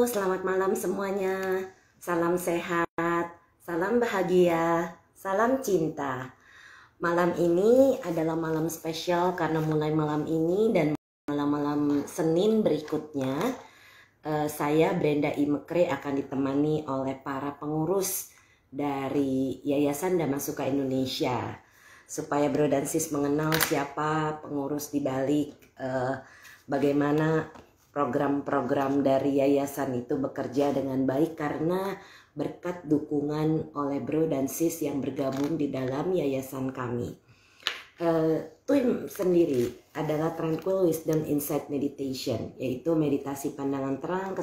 selamat malam semuanya. Salam sehat, salam bahagia, salam cinta. Malam ini adalah malam spesial karena mulai malam ini dan malam-malam Senin berikutnya, saya Brenda Imekre akan ditemani oleh para pengurus dari Yayasan Damasuka Indonesia. Supaya Bro dan Sis mengenal siapa pengurus di balik, bagaimana program-program dari yayasan itu bekerja dengan baik karena berkat dukungan oleh Bro dan Sis yang bergabung di dalam yayasan kami. TWIM sendiri adalah Tranquil Wisdom Insight Meditation, yaitu meditasi pandangan terang,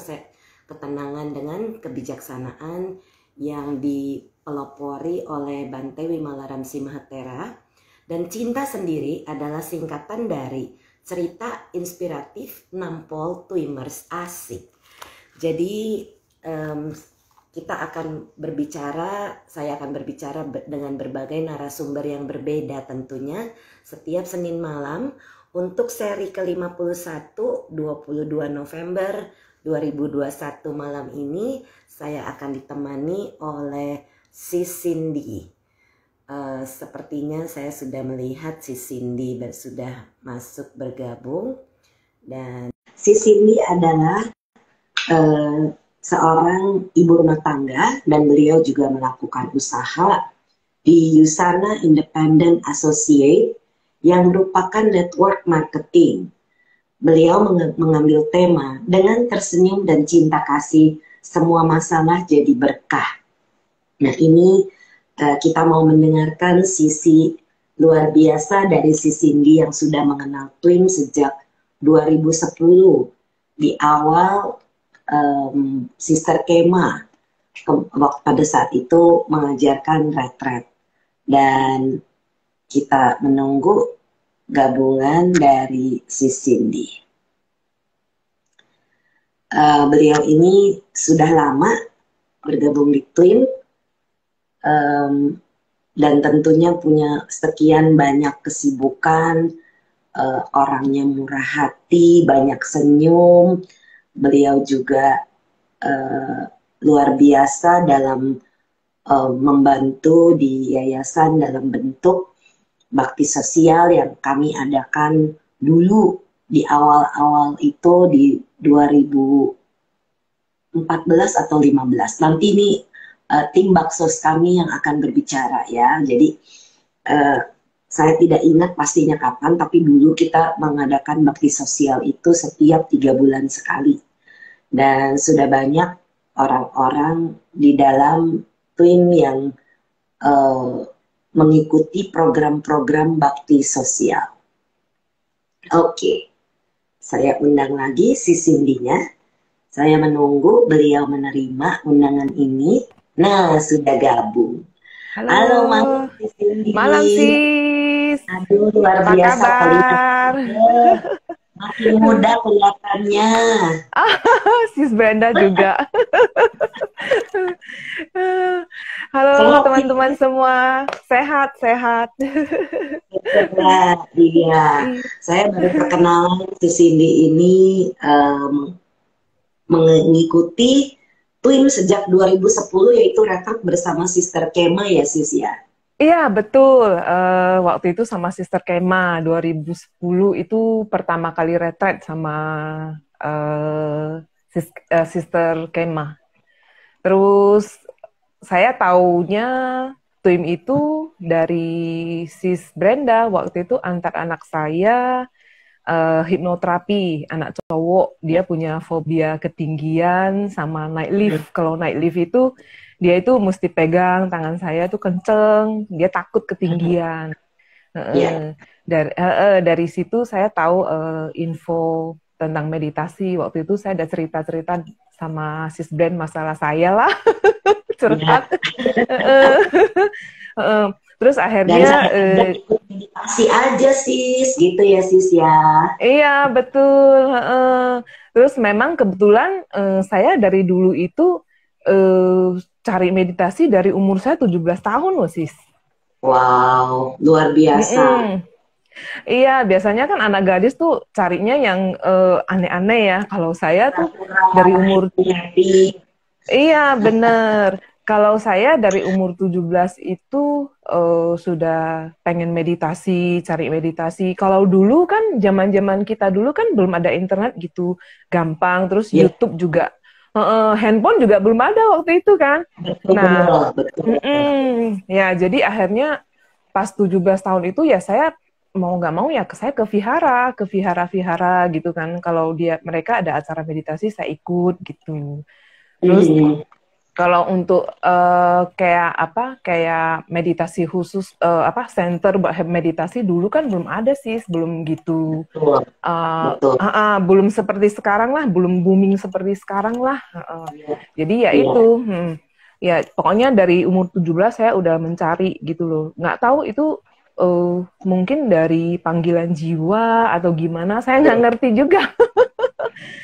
ketenangan dengan kebijaksanaan yang dipelopori oleh Bante Wimala Ramsi Mahatera. Dan cinta sendiri adalah singkatan dari cerita inspiratif Nampol Twimers. Asik. Jadi saya akan berbicara dengan berbagai narasumber yang berbeda tentunya setiap Senin malam. Untuk seri ke-51 22 November 2021 malam ini saya akan ditemani oleh Sis Cindy. Sepertinya saya sudah melihat si Cindy sudah masuk bergabung, dan si Cindy adalah seorang ibu rumah tangga dan beliau juga melakukan usaha di Yusana Independent Associate yang merupakan network marketing. Beliau mengambil tema dengan tersenyum dan cinta kasih semua masalah jadi berkah. Nah, ini kita mau mendengarkan sisi luar biasa dari si Cindy yang sudah mengenal TWIM sejak 2010 di awal Sister Kema pada saat itu mengajarkan retret, dan kita menunggu gabungan dari si Cindy. Beliau ini sudah lama bergabung di TWIM, dan tentunya punya sekian banyak kesibukan, orangnya murah hati, banyak senyum. Beliau juga luar biasa dalam membantu di yayasan dalam bentuk bakti sosial yang kami adakan dulu di awal-awal itu di 2014 atau 15. Nanti ini tim baksos kami yang akan berbicara ya. Jadi saya tidak ingat pastinya kapan, tapi dulu kita mengadakan bakti sosial itu setiap 3 bulan sekali. Dan sudah banyak orang-orang di dalam TWIM yang mengikuti program-program bakti sosial. Oke, saya undang lagi si Cindy-nya. Saya menunggu beliau menerima undangan ini. Nah, sudah gabung. Halo malam Cindy. Malam sis. Aduh, luar Apa biasa kabar? Makin muda kelihatannya. Sis Brenda juga. Halo teman-teman semua. Sehat-sehat. Iya. Saya baru perkenalan si Cindy ini mengikuti TWIM sejak 2010, yaitu retret bersama Sister Kema ya sis ya? Iya betul, waktu itu sama Sister Kema 2010 itu pertama kali retret sama Sister Kema. Terus saya taunya TWIM itu dari Sis Brenda. Waktu itu antar anak saya hipnoterapi, anak cowok, dia punya fobia ketinggian sama naik lift. Kalau naik lift itu dia itu mesti pegang tangan saya tuh kenceng, dia takut ketinggian. Dari situ saya tahu info tentang meditasi. Waktu itu saya ada cerita-cerita sama Sis Brand masalah saya lah, curhat. Terus akhirnya ikut meditasi aja sis, gitu ya sis ya. Iya betul. Terus memang kebetulan saya dari dulu itu cari meditasi dari umur saya 17 tahun loh sis. Wow, luar biasa. Iya, biasanya kan anak gadis tuh carinya yang aneh-aneh ya. Kalau saya tuh dari umur Hati-hati. iya, bener. Kalau saya dari umur 17 itu sudah pengen meditasi, cari meditasi. Kalau dulu kan, zaman-zaman kita dulu kan belum ada internet gitu gampang, terus Ya, YouTube juga, handphone juga belum ada waktu itu kan. Nah, betul, betul. ya jadi akhirnya pas 17 tahun itu ya saya mau nggak mau ya saya ke vihara-vihara gitu kan. Kalau mereka ada acara meditasi saya ikut gitu. Terus Mhm. kalau untuk kayak apa, kayak meditasi khusus apa center buat meditasi dulu kan belum ada sih, sebelum gitu. Betul, betul. Belum seperti sekarang lah, belum booming seperti sekarang lah. Iya, Jadi ya iya. itu, ya pokoknya dari umur 17 saya udah mencari gitu loh. Nggak tahu itu mungkin dari panggilan jiwa atau gimana, saya nggak ngerti juga.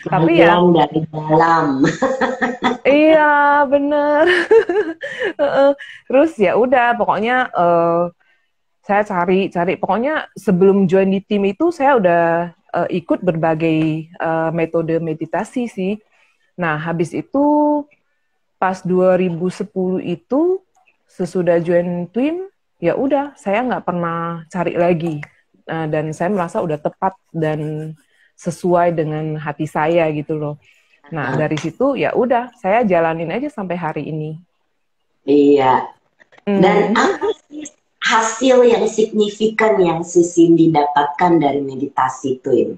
Tapi ya, Panggilan dari dalam. iya bener. Heeh. Terus ya udah, pokoknya saya cari, pokoknya sebelum join di tim itu saya udah ikut berbagai metode meditasi sih. Nah, habis itu pas 2010 itu sesudah join tim, ya udah saya nggak pernah cari lagi. Dan saya merasa udah tepat dan sesuai dengan hati saya gitu loh. Nah, dari situ ya udah saya jalanin aja sampai hari ini. Iya. Dan Hmm. apa sih hasil yang signifikan yang si Cindy dapatkan dari meditasi itu ini?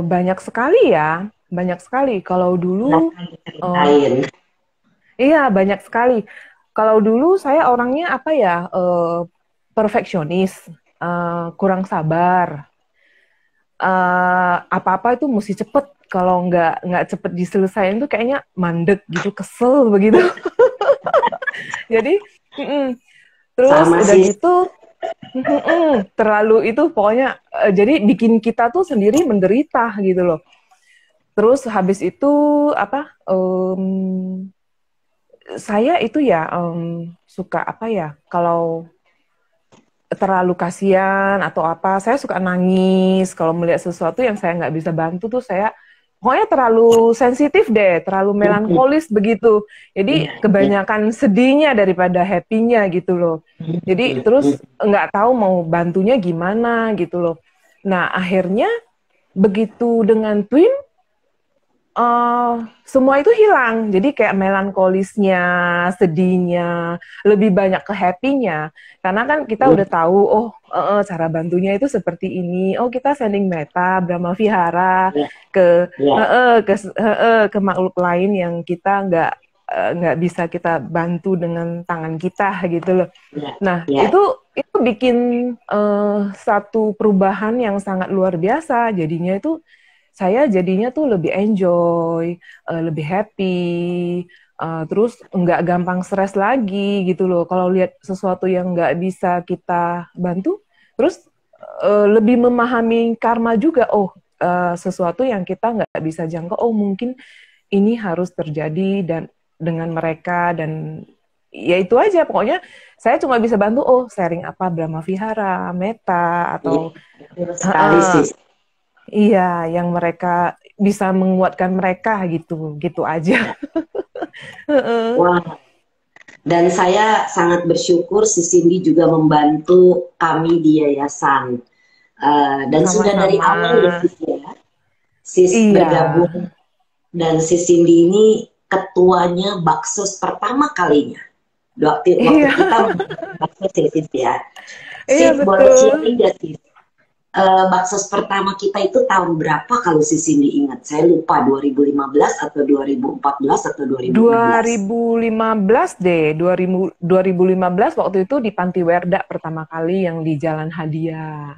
Banyak sekali ya, banyak sekali. Kalau dulu, Silahkan eh, diceritain. iya banyak sekali. Kalau dulu saya orangnya apa ya, perfeksionis, kurang sabar. Apa-apa itu mesti cepet. Kalau nggak cepet diselesain tuh kayaknya mandek gitu, kesel begitu. Jadi, mm-mm. Terus Sama udah sih. gitu, terlalu itu pokoknya, jadi bikin kita tuh sendiri menderita gitu loh. Terus habis itu apa? Saya itu ya suka apa ya? Kalau terlalu kasihan atau apa, saya suka nangis kalau melihat sesuatu yang saya nggak bisa bantu tuh saya pokoknya terlalu sensitif deh, terlalu melankolis begitu. Jadi Iya, iya. kebanyakan sedihnya daripada happy-nya gitu loh. Jadi terus nggak tahu mau bantunya gimana gitu loh. Nah akhirnya begitu dengan Twin, semua itu hilang. Jadi kayak melankolisnya, sedihnya, lebih banyak ke happy-nya. Karena kan kita udah tahu, oh cara bantunya itu seperti ini. Oh kita sending meta, Brahma Vihara Iya, ke iya, ke makhluk lain yang kita nggak bisa kita bantu dengan tangan kita gitu loh. iya, Nah iya. itu bikin satu perubahan yang sangat luar biasa. Jadinya itu saya jadinya tuh lebih enjoy, lebih happy, terus nggak gampang stres lagi gitu loh. Kalau lihat sesuatu yang nggak bisa kita bantu, terus lebih memahami karma juga. Oh, sesuatu yang kita nggak bisa jangkau. Oh, mungkin ini harus terjadi dan dengan mereka dan ya itu aja. Pokoknya saya cuma bisa bantu. Oh, sharing apa Brahma Vihara, Meta Iya, atau betul sekali sih. iya, yang mereka bisa menguatkan mereka gitu, gitu aja. Ya. Wah, dan saya sangat bersyukur si Cindy juga membantu kami di yayasan. Dan sudah dari Sama-sama. awal ya sis ya, sis Iya, bergabung dan si Cindy ini ketuanya Baksos pertama kalinya. Waktu iya, kita Baksos ya sis ya. iya Sis boleh betul. sharing nggak sis? Baksos pertama kita itu tahun berapa kalau si Cindy ingat? Saya lupa 2015 atau 2014 atau 2016. 2015 deh, 2015 waktu itu di Panti Werda pertama kali yang di Jalan Hadiah.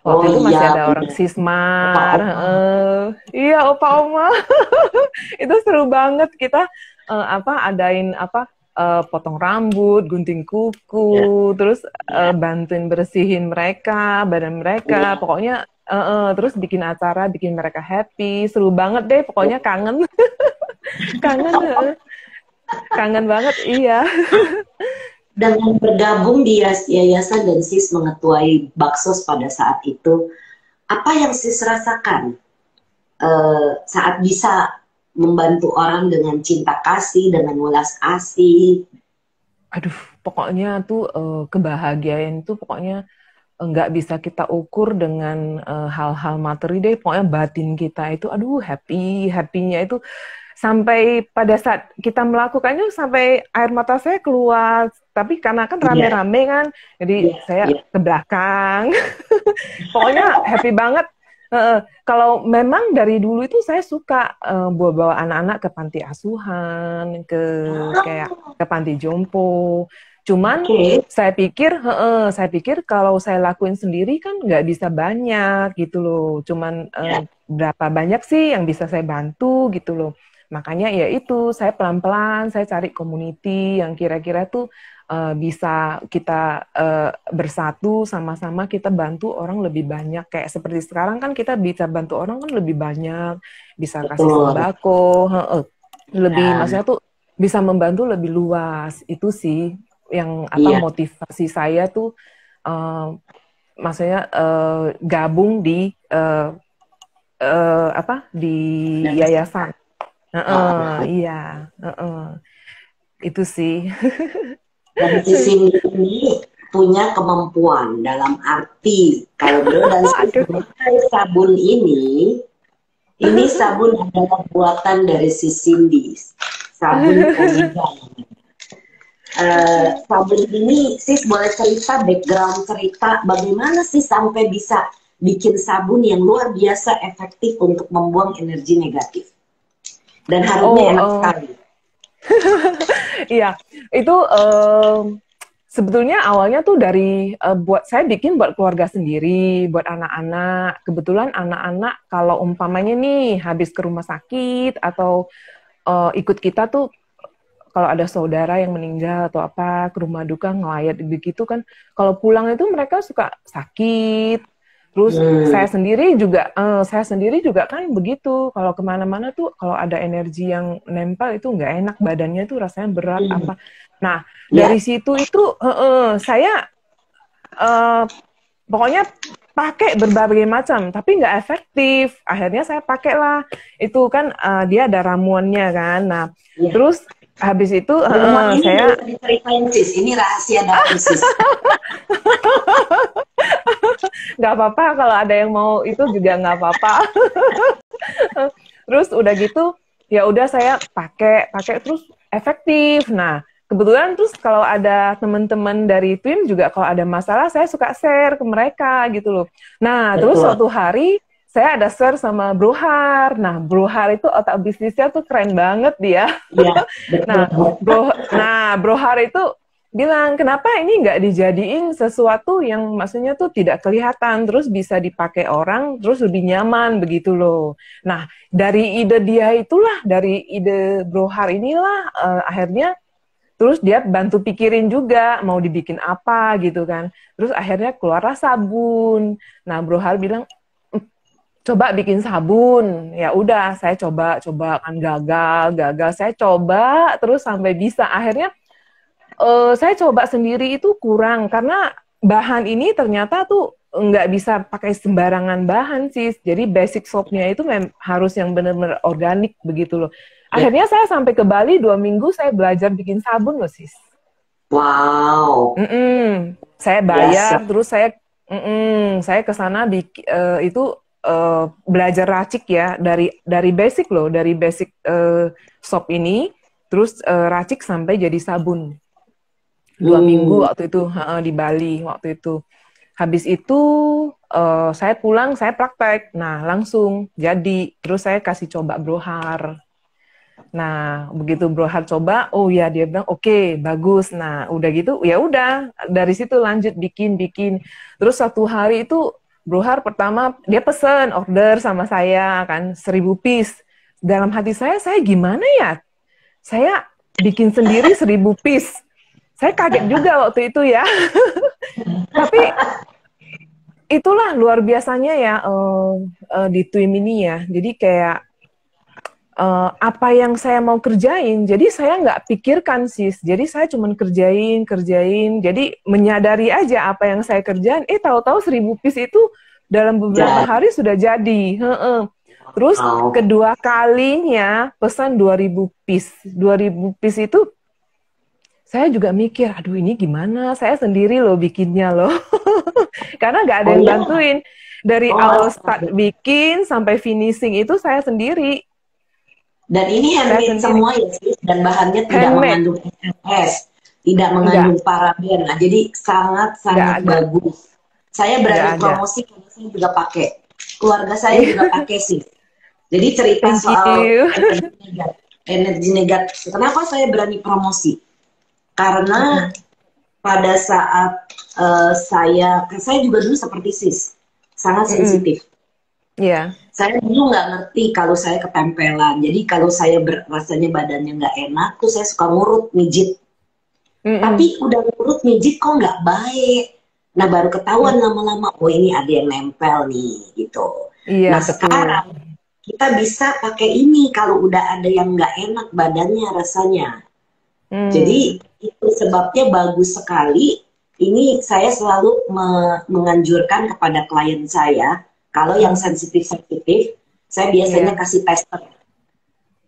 Oh Waktu itu iya masih ada orang benar. Sismar, Opa-opa. iya opa oma, itu seru banget kita adain potong rambut, gunting Ya, kuku, terus ya, bantuin bersihin mereka, badan mereka, ya. pokoknya terus bikin acara, bikin mereka happy, seru banget deh, pokoknya kangen, kangen, kangen banget, iya. dengan bergabung di yayasan dan sis mengetuai Baksos pada saat itu, apa yang sis rasakan saat bisa membantu orang dengan cinta kasih, dengan welas asih? Aduh, pokoknya tuh kebahagiaan itu pokoknya nggak bisa kita ukur dengan hal-hal materi deh. Pokoknya batin kita itu, aduh happy-nya itu sampai pada saat kita melakukannya sampai air mata saya keluar. Tapi karena kan Iya, rame-rame kan, jadi iya, saya iya. ke belakang. Pokoknya happy banget. Kalau memang dari dulu itu saya suka bawa anak-anak ke panti asuhan, kayak Oh, ke panti jompo. Cuman oke. saya pikir kalau saya lakuin sendiri kan nggak bisa banyak gitu loh. Cuman Ya, berapa banyak sih yang bisa saya bantu gitu loh. Makanya ya itu saya pelan-pelan saya cari community yang kira-kira tuh bisa kita bersatu sama-sama kita bantu orang lebih banyak. Kayak seperti sekarang kan kita bisa bantu orang kan lebih banyak, bisa kasih betul. sembako, lebih Ya, maksudnya tuh bisa membantu lebih luas. Itu sih yang apa iya. motivasi saya tuh uh, maksudnya gabung di apa di Dan, yayasan. oh, Iya, itu sih. dan si Cindy ini punya kemampuan dalam arti kalau beliau dan sis Aduh, memakai sabun ini sabun adalah buatan dari si Cindy, sabun Omega. Sabun ini sis boleh cerita background cerita bagaimana sih sampai bisa bikin sabun yang luar biasa efektif untuk membuang energi negatif dan harumnya oh, enak sekali. iya, itu sebetulnya awalnya tuh dari buat saya bikin buat keluarga sendiri, buat anak-anak. Kebetulan anak-anak kalau umpamanya nih habis ke rumah sakit atau ikut kita tuh kalau ada saudara yang meninggal atau apa ke rumah duka ngelayat begitu kan, kalau pulang itu mereka suka sakit. Terus Hmm, saya sendiri juga kan begitu. Kalau kemana-mana tuh kalau ada energi yang nempel itu nggak enak badannya tuh rasanya berat hmm, apa. Nah ya, dari situ itu saya eh, pokoknya pakai berbagai macam, tapi nggak efektif. Akhirnya saya pakailah itu kan dia ada ramuannya kan. Nah ya. terus habis itu Ramuan ini nggak saya usah diceritain sis, ini rahasia dapur sis. nggak apa-apa kalau ada yang mau itu juga nggak apa-apa. Terus udah gitu ya udah saya pakai pakai terus efektif. Nah kebetulan terus kalau ada teman-teman dari tim juga kalau ada masalah saya suka share ke mereka gitu loh. Nah terus Betul, suatu hari saya ada share sama Bro Har. Nah Bro Har itu otak bisnisnya tuh keren banget dia. ya, betul. Bro Har itu bilang kenapa ini nggak dijadiin sesuatu yang maksudnya tuh tidak kelihatan terus bisa dipakai orang terus lebih nyaman begitu loh. Nah dari ide dia itulah dari ide Bro Har inilah akhirnya terus dia bantu pikirin juga mau dibikin apa gitu kan. Terus akhirnya keluarlah sabun. Nah Bro Har bilang coba bikin sabun. Ya udah saya coba kan gagal saya coba terus sampai bisa akhirnya saya coba sendiri itu kurang karena bahan ini ternyata tuh nggak bisa pakai sembarangan bahan sih. Jadi basic soapnya itu harus yang benar-benar organik begitu loh. Ya. Akhirnya saya sampai ke Bali 2 minggu saya belajar bikin sabun loh sis. Wow, Saya biasa. bayar terus saya ke sana itu belajar racik ya dari basic loh dari basic soap ini terus racik sampai jadi sabun. 2 minggu Hmm, waktu itu di Bali waktu itu. Habis itu saya pulang, saya praktek. Nah, langsung jadi. Terus saya kasih coba Brohar. Nah, begitu Brohar coba, oh ya dia bilang oke, bagus. Nah, udah gitu, ya udah dari situ lanjut bikin. Terus satu hari itu Brohar pertama dia pesen order sama saya kan 1.000 piece. Dalam hati saya gimana ya? Saya bikin sendiri 1.000 piece. Saya kaget juga waktu itu ya. Tapi itulah luar biasanya ya di Twim ini ya. Jadi kayak apa yang saya mau kerjain. Jadi saya nggak pikirkan sis. Jadi saya cuma kerjain. Jadi menyadari aja apa yang saya kerjain. Tahu-tahu 1.000 piece itu dalam beberapa Jadi, hari sudah jadi. Heeh. Terus oh, kedua kalinya pesan 2.000 piece. 2.000 piece itu saya juga mikir, aduh ini gimana? Saya sendiri loh bikinnya loh. Karena nggak ada oh yang ya, bantuin. Dari oh awal start astaga. bikin sampai finishing itu saya sendiri. Dan ini Saya handmade sendiri. semua ya sih, dan bahannya tidak Handmade. mengandung SLS, tidak Enggak, mengandung paraben. Nah, jadi enggak sangat-sangat ada. bagus. Saya Enggak berani ada. promosi karena saya juga pakai. Keluarga saya juga Iya, pakai sih. Jadi cerita thank soal you. energi negatif. Energi negatif. Kenapa saya berani promosi? Karena Mm-mm. pada saat saya juga dulu seperti sis, sangat Mm-mm. sensitif. Iya. Saya dulu nggak ngerti kalau saya ketempelan. Jadi kalau saya rasanya badannya nggak enak, tuh saya suka ngurut, mijit. Tapi Mm-mm. udah ngurut, mijit kok nggak baik. Nah baru ketahuan Mm. lama-lama, oh ini ada yang nempel nih, gitu. Iya, Nah betul. sekarang kita bisa pakai ini kalau udah ada yang nggak enak badannya rasanya. Jadi Hmm. itu sebabnya bagus sekali. Ini saya selalu menganjurkan kepada klien saya, kalau yang Mm. sensitif-sensitif, saya biasanya Iya. kasih tester.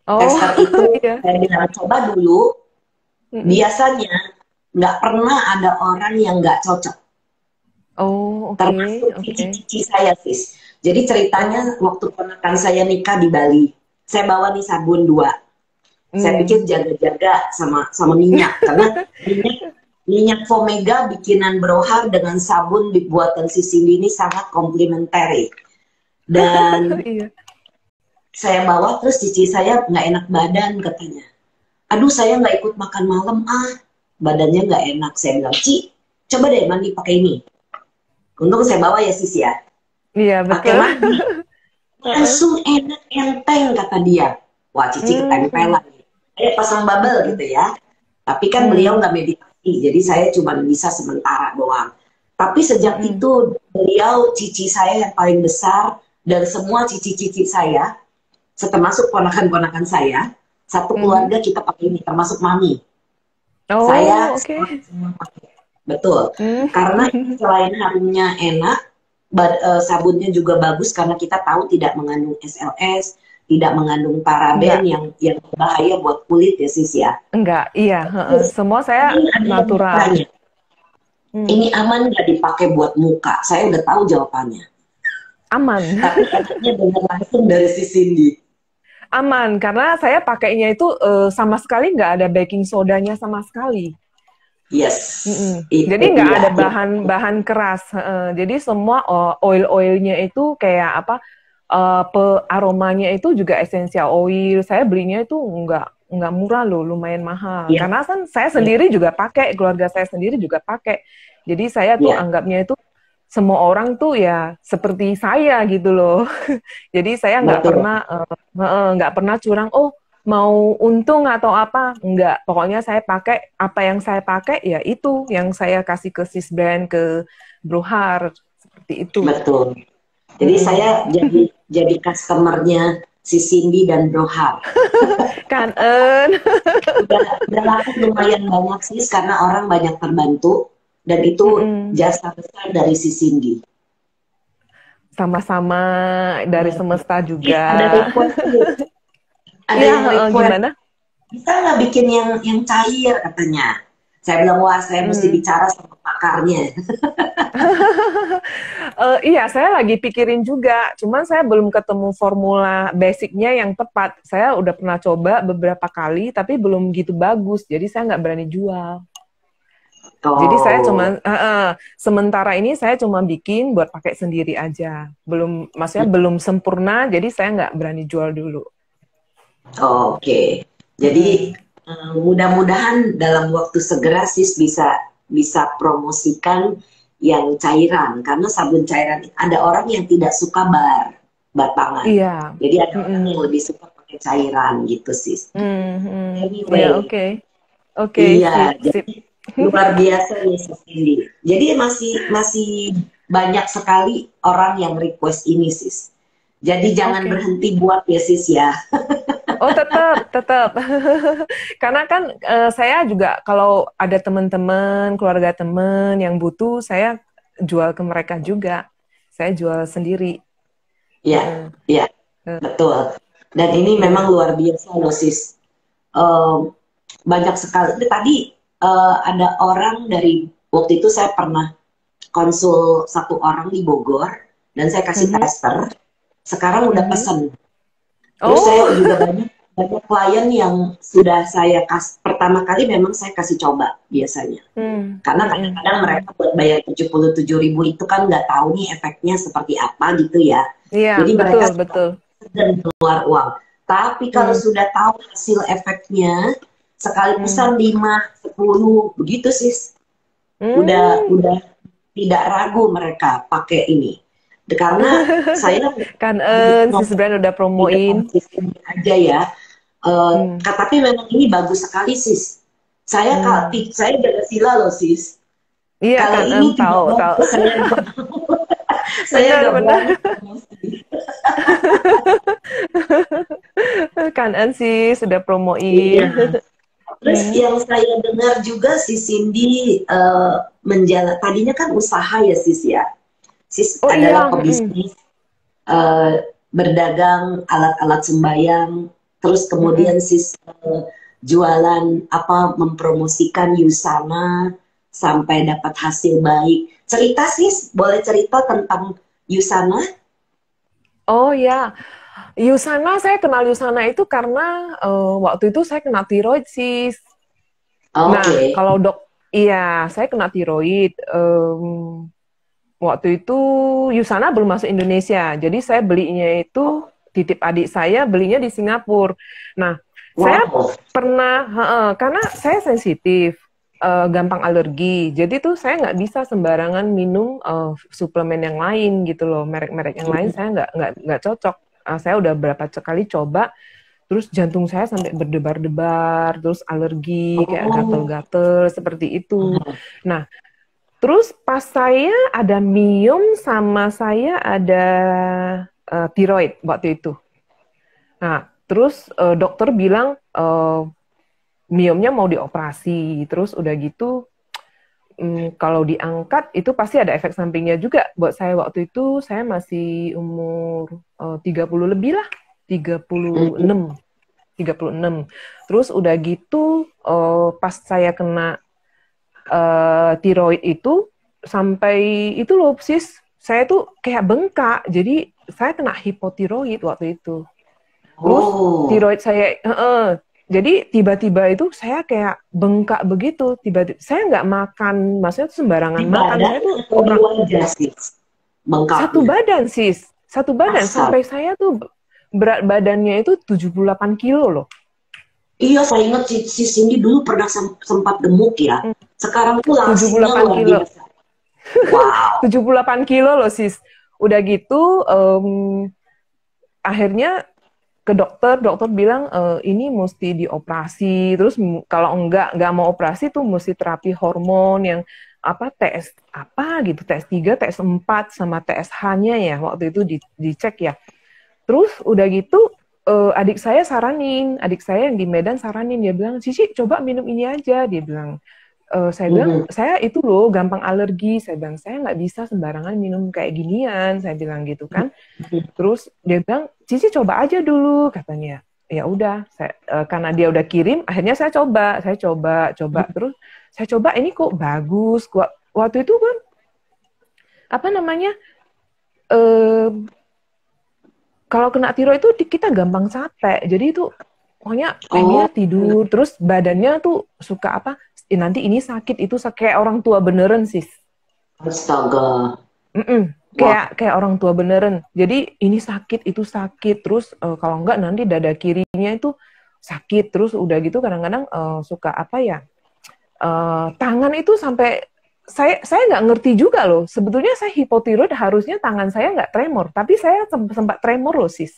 Oh, Tester itu iya. saya bilang coba dulu, Mm-mm. biasanya nggak pernah ada orang yang nggak cocok. Oh, oke, Termasuk oke. cici-cici saya, sis. Jadi ceritanya Oh. waktu ponakan saya nikah di Bali, saya bawa nih sabun dua. Saya Hmm. pikir jaga-jaga sama sama minyak, karena minyak minyak Fomega bikinan Brohar dengan sabun buatan si Cindy ini sangat komplementari. Dan Iya. saya bawa, terus cici saya nggak enak badan katanya. Aduh saya nggak ikut makan malam badannya nggak enak. Saya bilang, Ci, coba deh mandi pakai ini. Untung saya bawa ya sis ya. Iya, Pakai betul. mandi, Heeh. langsung enak enteng kata dia. Wah cici Hmm. ketempelan. Saya pasang bubble Mm-mm. gitu ya. Tapi kan beliau Hmm. nggak meditasi, jadi saya cuma bisa sementara doang. Tapi sejak Mm-mm. itu beliau cici saya yang paling besar, dan semua cici-cici saya, termasuk ponakan-ponakan saya, satu Mhm. keluarga kita pakai ini, termasuk mami. Oh, Saya oke. semua pakai. Betul. Hmm. Karena selain harumnya enak, sabunnya juga bagus karena kita tahu tidak mengandung SLS, tidak mengandung paraben Enggak, yang berbahaya buat kulit ya sis ya. enggak, iya, heeh. Terus Semua saya ini ada yang natural. bertanya, Hmm. ini aman nggak dipakai buat muka? Saya udah tahu jawabannya. Aman. Tapi enaknya dengar langsung dari si Cindy. Aman, karena saya pakainya itu sama sekali nggak ada baking sodanya sama sekali. Yes, Mm-mm. itu Jadi nggak dia. ada bahan-bahan keras. Jadi semua oil-oilnya itu kayak apa? Aromanya itu juga essential oil. Saya belinya itu nggak murah loh, lumayan mahal. Ya, Karena kan saya ya, sendiri juga pakai, keluarga saya sendiri juga pakai. Jadi saya tuh ya, anggapnya itu semua orang tuh ya seperti saya gitu loh. Jadi saya betul. nggak pernah curang. Oh, mau untung atau apa? Enggak. Pokoknya saya pakai apa yang saya pakai ya itu yang saya kasih ke sis brand, ke Brohar seperti itu. Betul. Jadi Mm-mm. saya jadi customernya si Cindy dan Brohar. Kan En. Udah laku lumayan banyak sih karena orang banyak terbantu, dan itu Mm-mm. jasa besar dari si Cindy. Sama-sama dari semesta Ada juga. request nih, ada Iya, yang request, gimana? bisa nggak bikin yang cair katanya. Saya bilang wah saya mesti Hmm. bicara sama pakarnya. Iya, saya lagi pikirin juga. Cuman saya belum ketemu formula basicnya yang tepat. Saya udah pernah coba beberapa kali, tapi belum gitu bagus. Jadi saya nggak berani jual. Jadi saya Oh, cuma sementara ini saya cuma bikin buat pakai sendiri aja. Belum, maksudnya belum sempurna. Jadi saya nggak berani jual dulu. oke. Jadi Mm-mm. mudah-mudahan dalam waktu segera sis bisa bisa promosikan yang cairan, karena sabun cairan ada orang yang tidak suka batangan. Iya. Jadi ada orang yang Mm-mm. lebih suka pakai cairan gitu sis. Iya, Anyway, oke. Oke, iya, sip, sip. jadi luar biasa nih sis Cindy. Jadi masih masih banyak sekali orang yang request ini sis. Jadi jangan Oke. berhenti buat ya sis ya. Oh, tetap, tetap. Karena kan saya juga kalau ada teman-teman, keluarga teman yang butuh, saya jual ke mereka juga. Saya jual sendiri. Ya, Heeh. ya, betul. Dan ini memang Iya. luar biasa loh sis. Eh, Banyak sekali. Tadi ada orang dari waktu itu saya pernah konsul satu orang di Bogor dan saya kasih Mhm, tester. Sekarang udah mhm. pesen. Terus saya Oh, juga banyak banyak klien yang sudah saya pertama kali memang saya kasih coba biasanya. hmm, Karena mhm, kadang-kadang mereka mhm. buat bayar 77.000 itu kan nggak tahu nih efeknya seperti apa gitu ya. Iya, Jadi betul, mereka betul. dan keluar uang. Tapi kalau Hmm, sudah tahu hasil efeknya, sekali hmm, pesan 5, 10, begitu sih, hmm. udah tidak ragu mereka pakai ini. Karena saya Kan di sis nomor Brand udah di promoin. depan sistem aja ya. Hmm, Tapi memang ini bagus sekali sis. hmm. Saya jaga sila loh sis. Iya Kalau kan ini tidak tahu, tahu. bagus saya Benar, nggak benar. berani promosi. Kan sis sudah promoin. Iya. Terus Hmm, yang saya dengar juga si Cindy tadinya kan usaha ya sis ya. Sis oh iya, adalah mm-mm, pebisnis eh, berdagang alat-alat sembayang. Terus mm-mm. kemudian sis jualan apa mempromosikan Yusana sampai dapat hasil baik. Cerita sis, boleh cerita tentang Yusana? Oh ya, Yusana saya kenal Yusana itu karena waktu itu saya kena tiroid sis. Nah, Oke. kalau iya saya kena tiroid. Waktu itu Yusana belum masuk Indonesia, jadi saya belinya itu titip adik saya belinya di Singapura. Nah, saya Wow. pernah, karena saya sensitif, gampang alergi, jadi tuh saya nggak bisa sembarangan minum suplemen yang lain gitu loh, merek-merek yang lain saya nggak cocok. Saya udah berapa kali coba, terus jantung saya sampai berdebar-debar, terus alergi kayak Oh. gatel-gatel seperti itu. Nah, terus pas saya ada miom sama saya ada tiroid waktu itu. Nah, terus dokter bilang miomnya mau dioperasi. Terus udah gitu kalau diangkat itu pasti ada efek sampingnya juga. Buat saya waktu itu saya masih umur 30 lebih lah, 36. 36. Terus udah gitu pas saya kena tiroid itu sampai itu loh sis, saya tuh kayak bengkak, jadi saya kena hipotiroid waktu itu. Terus Oh. tiroid saya jadi tiba-tiba itu saya kayak bengkak begitu, tiba-tiba saya nggak makan, maksudnya tuh sembarangan Di makan, badan saya tuh atau di orang wajah sih satu bengkaknya? badan sis, satu badan Asal. sampai saya tuh berat badannya itu 78 kilo loh. Iya, saya ingat si Cindy dulu pernah sempat gemuk ya. Mm, Sekarang tuh langsingnya 78 luar kilo. biasa. Wow. 78 kilo loh sis. Udah gitu akhirnya ke dokter, dokter bilang ini mesti dioperasi. Terus kalau enggak mau operasi tuh mesti terapi hormon yang apa TS apa gitu, TS3, TS4 sama TSH-nya ya waktu itu dicek ya. Terus udah gitu adik saya yang di Medan saranin, dia bilang, "Cici coba minum ini aja." Dia bilang, saya bilang, Mhm. saya itu loh gampang alergi. Saya bilang, saya nggak bisa sembarangan minum kayak ginian. Saya bilang gitu kan. Terus dia bilang, Cici coba aja dulu katanya. Ya udah, karena dia udah kirim, akhirnya saya coba. Terus saya coba ini kok bagus. Waktu itu kan apa namanya? Eh, Kalau kena tiroid itu kita gampang capek. Jadi itu pokoknya Oh, pengennya tidur, terus badannya tuh suka apa? Nanti ini sakit, itu sakit kayak orang tua beneran sih. astaga. Mm-mm. Wah, Kayak orang tua beneran. Jadi ini sakit, itu sakit. Terus kalau enggak nanti dada kirinya itu sakit. Terus udah gitu kadang-kadang suka apa ya? Tangan itu sampai saya nggak ngerti juga loh. Sebetulnya saya hipotiroid harusnya tangan saya nggak tremor, tapi saya sempat tremor loh sis.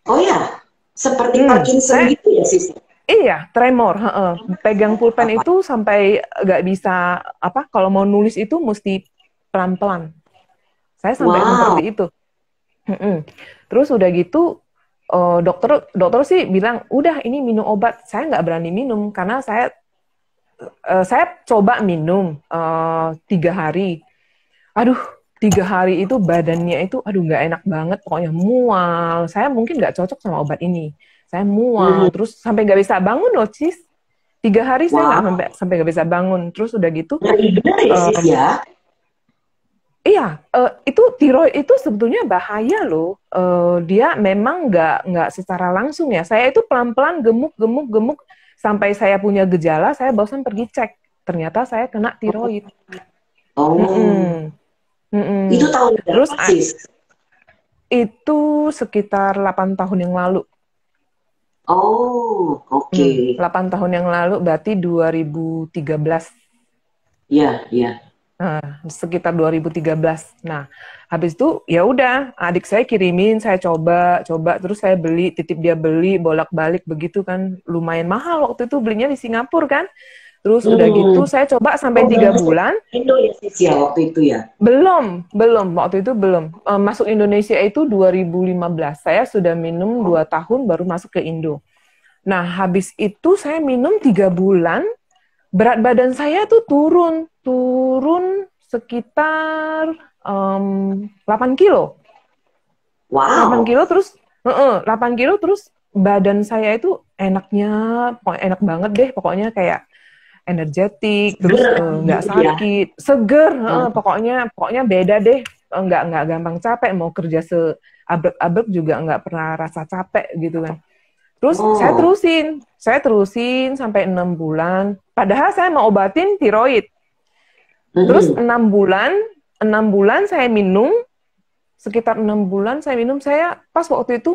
oh ya, seperti Parkinson Saya gitu ya sih. iya tremor. Heeh. Pegang pulpen Apa? itu sampai nggak bisa apa? Kalau mau nulis itu mesti pelan-pelan. Saya sampai seperti Wow. itu. Mm-mm. Terus udah gitu, dokter sih bilang udah ini minum obat. Saya nggak berani minum karena saya coba minum 3 hari. Aduh, 3 hari itu badannya itu aduh nggak enak banget, pokoknya mual. Saya mungkin nggak cocok sama obat ini. Saya mual, terus sampai nggak bisa bangun loh, Cis. 3 hari saya nggak Wow, sampai nggak bisa bangun. Terus udah gitu, ngeri bener ya sis em, ya. iya, itu tiroid itu sebetulnya bahaya loh. Dia memang nggak secara langsung ya. Saya itu pelan-pelan gemuk sampai saya punya gejala, saya barusan pergi cek. Ternyata saya kena tiroid. Oh, Mm-mm, itu mm-mm. tahun Terus berapa sis? itu sekitar 8 tahun yang lalu. Oh, oke. 8 tahun yang lalu berarti 2013. Ya, ya. Nah, sekitar 2013. Nah, habis itu ya udah, adik saya kirimin, saya coba, terus saya beli, titip dia beli, bolak-balik begitu kan, lumayan mahal waktu itu belinya di Singapura kan. Terus udah gitu, Hmm. saya coba sampai Oh, 3 berarti bulan, Indo ya sis ya waktu itu ya. belum, waktu itu belum. Masuk Indonesia itu 2015. Saya sudah minum 2 tahun baru masuk ke Indo. Nah, habis itu saya minum 3 bulan, berat badan saya tuh turun sekitar 8 kilo. 8 Wow. kilo terus 8 kilo terus badan saya itu enaknya, pokoknya enak banget deh, pokoknya kayak energetik, terus Seger nggak gitu ya. sakit, seger, Hmm. pokoknya beda deh, nggak gampang capek, mau kerja seabrek-abrek juga nggak pernah rasa capek gitu kan. Terus Oh. saya terusin sampai 6 bulan. Padahal saya mau obatin tiroid. Terus Mhm. 6 bulan saya minum, sekitar 6 bulan saya minum. Saya pas waktu itu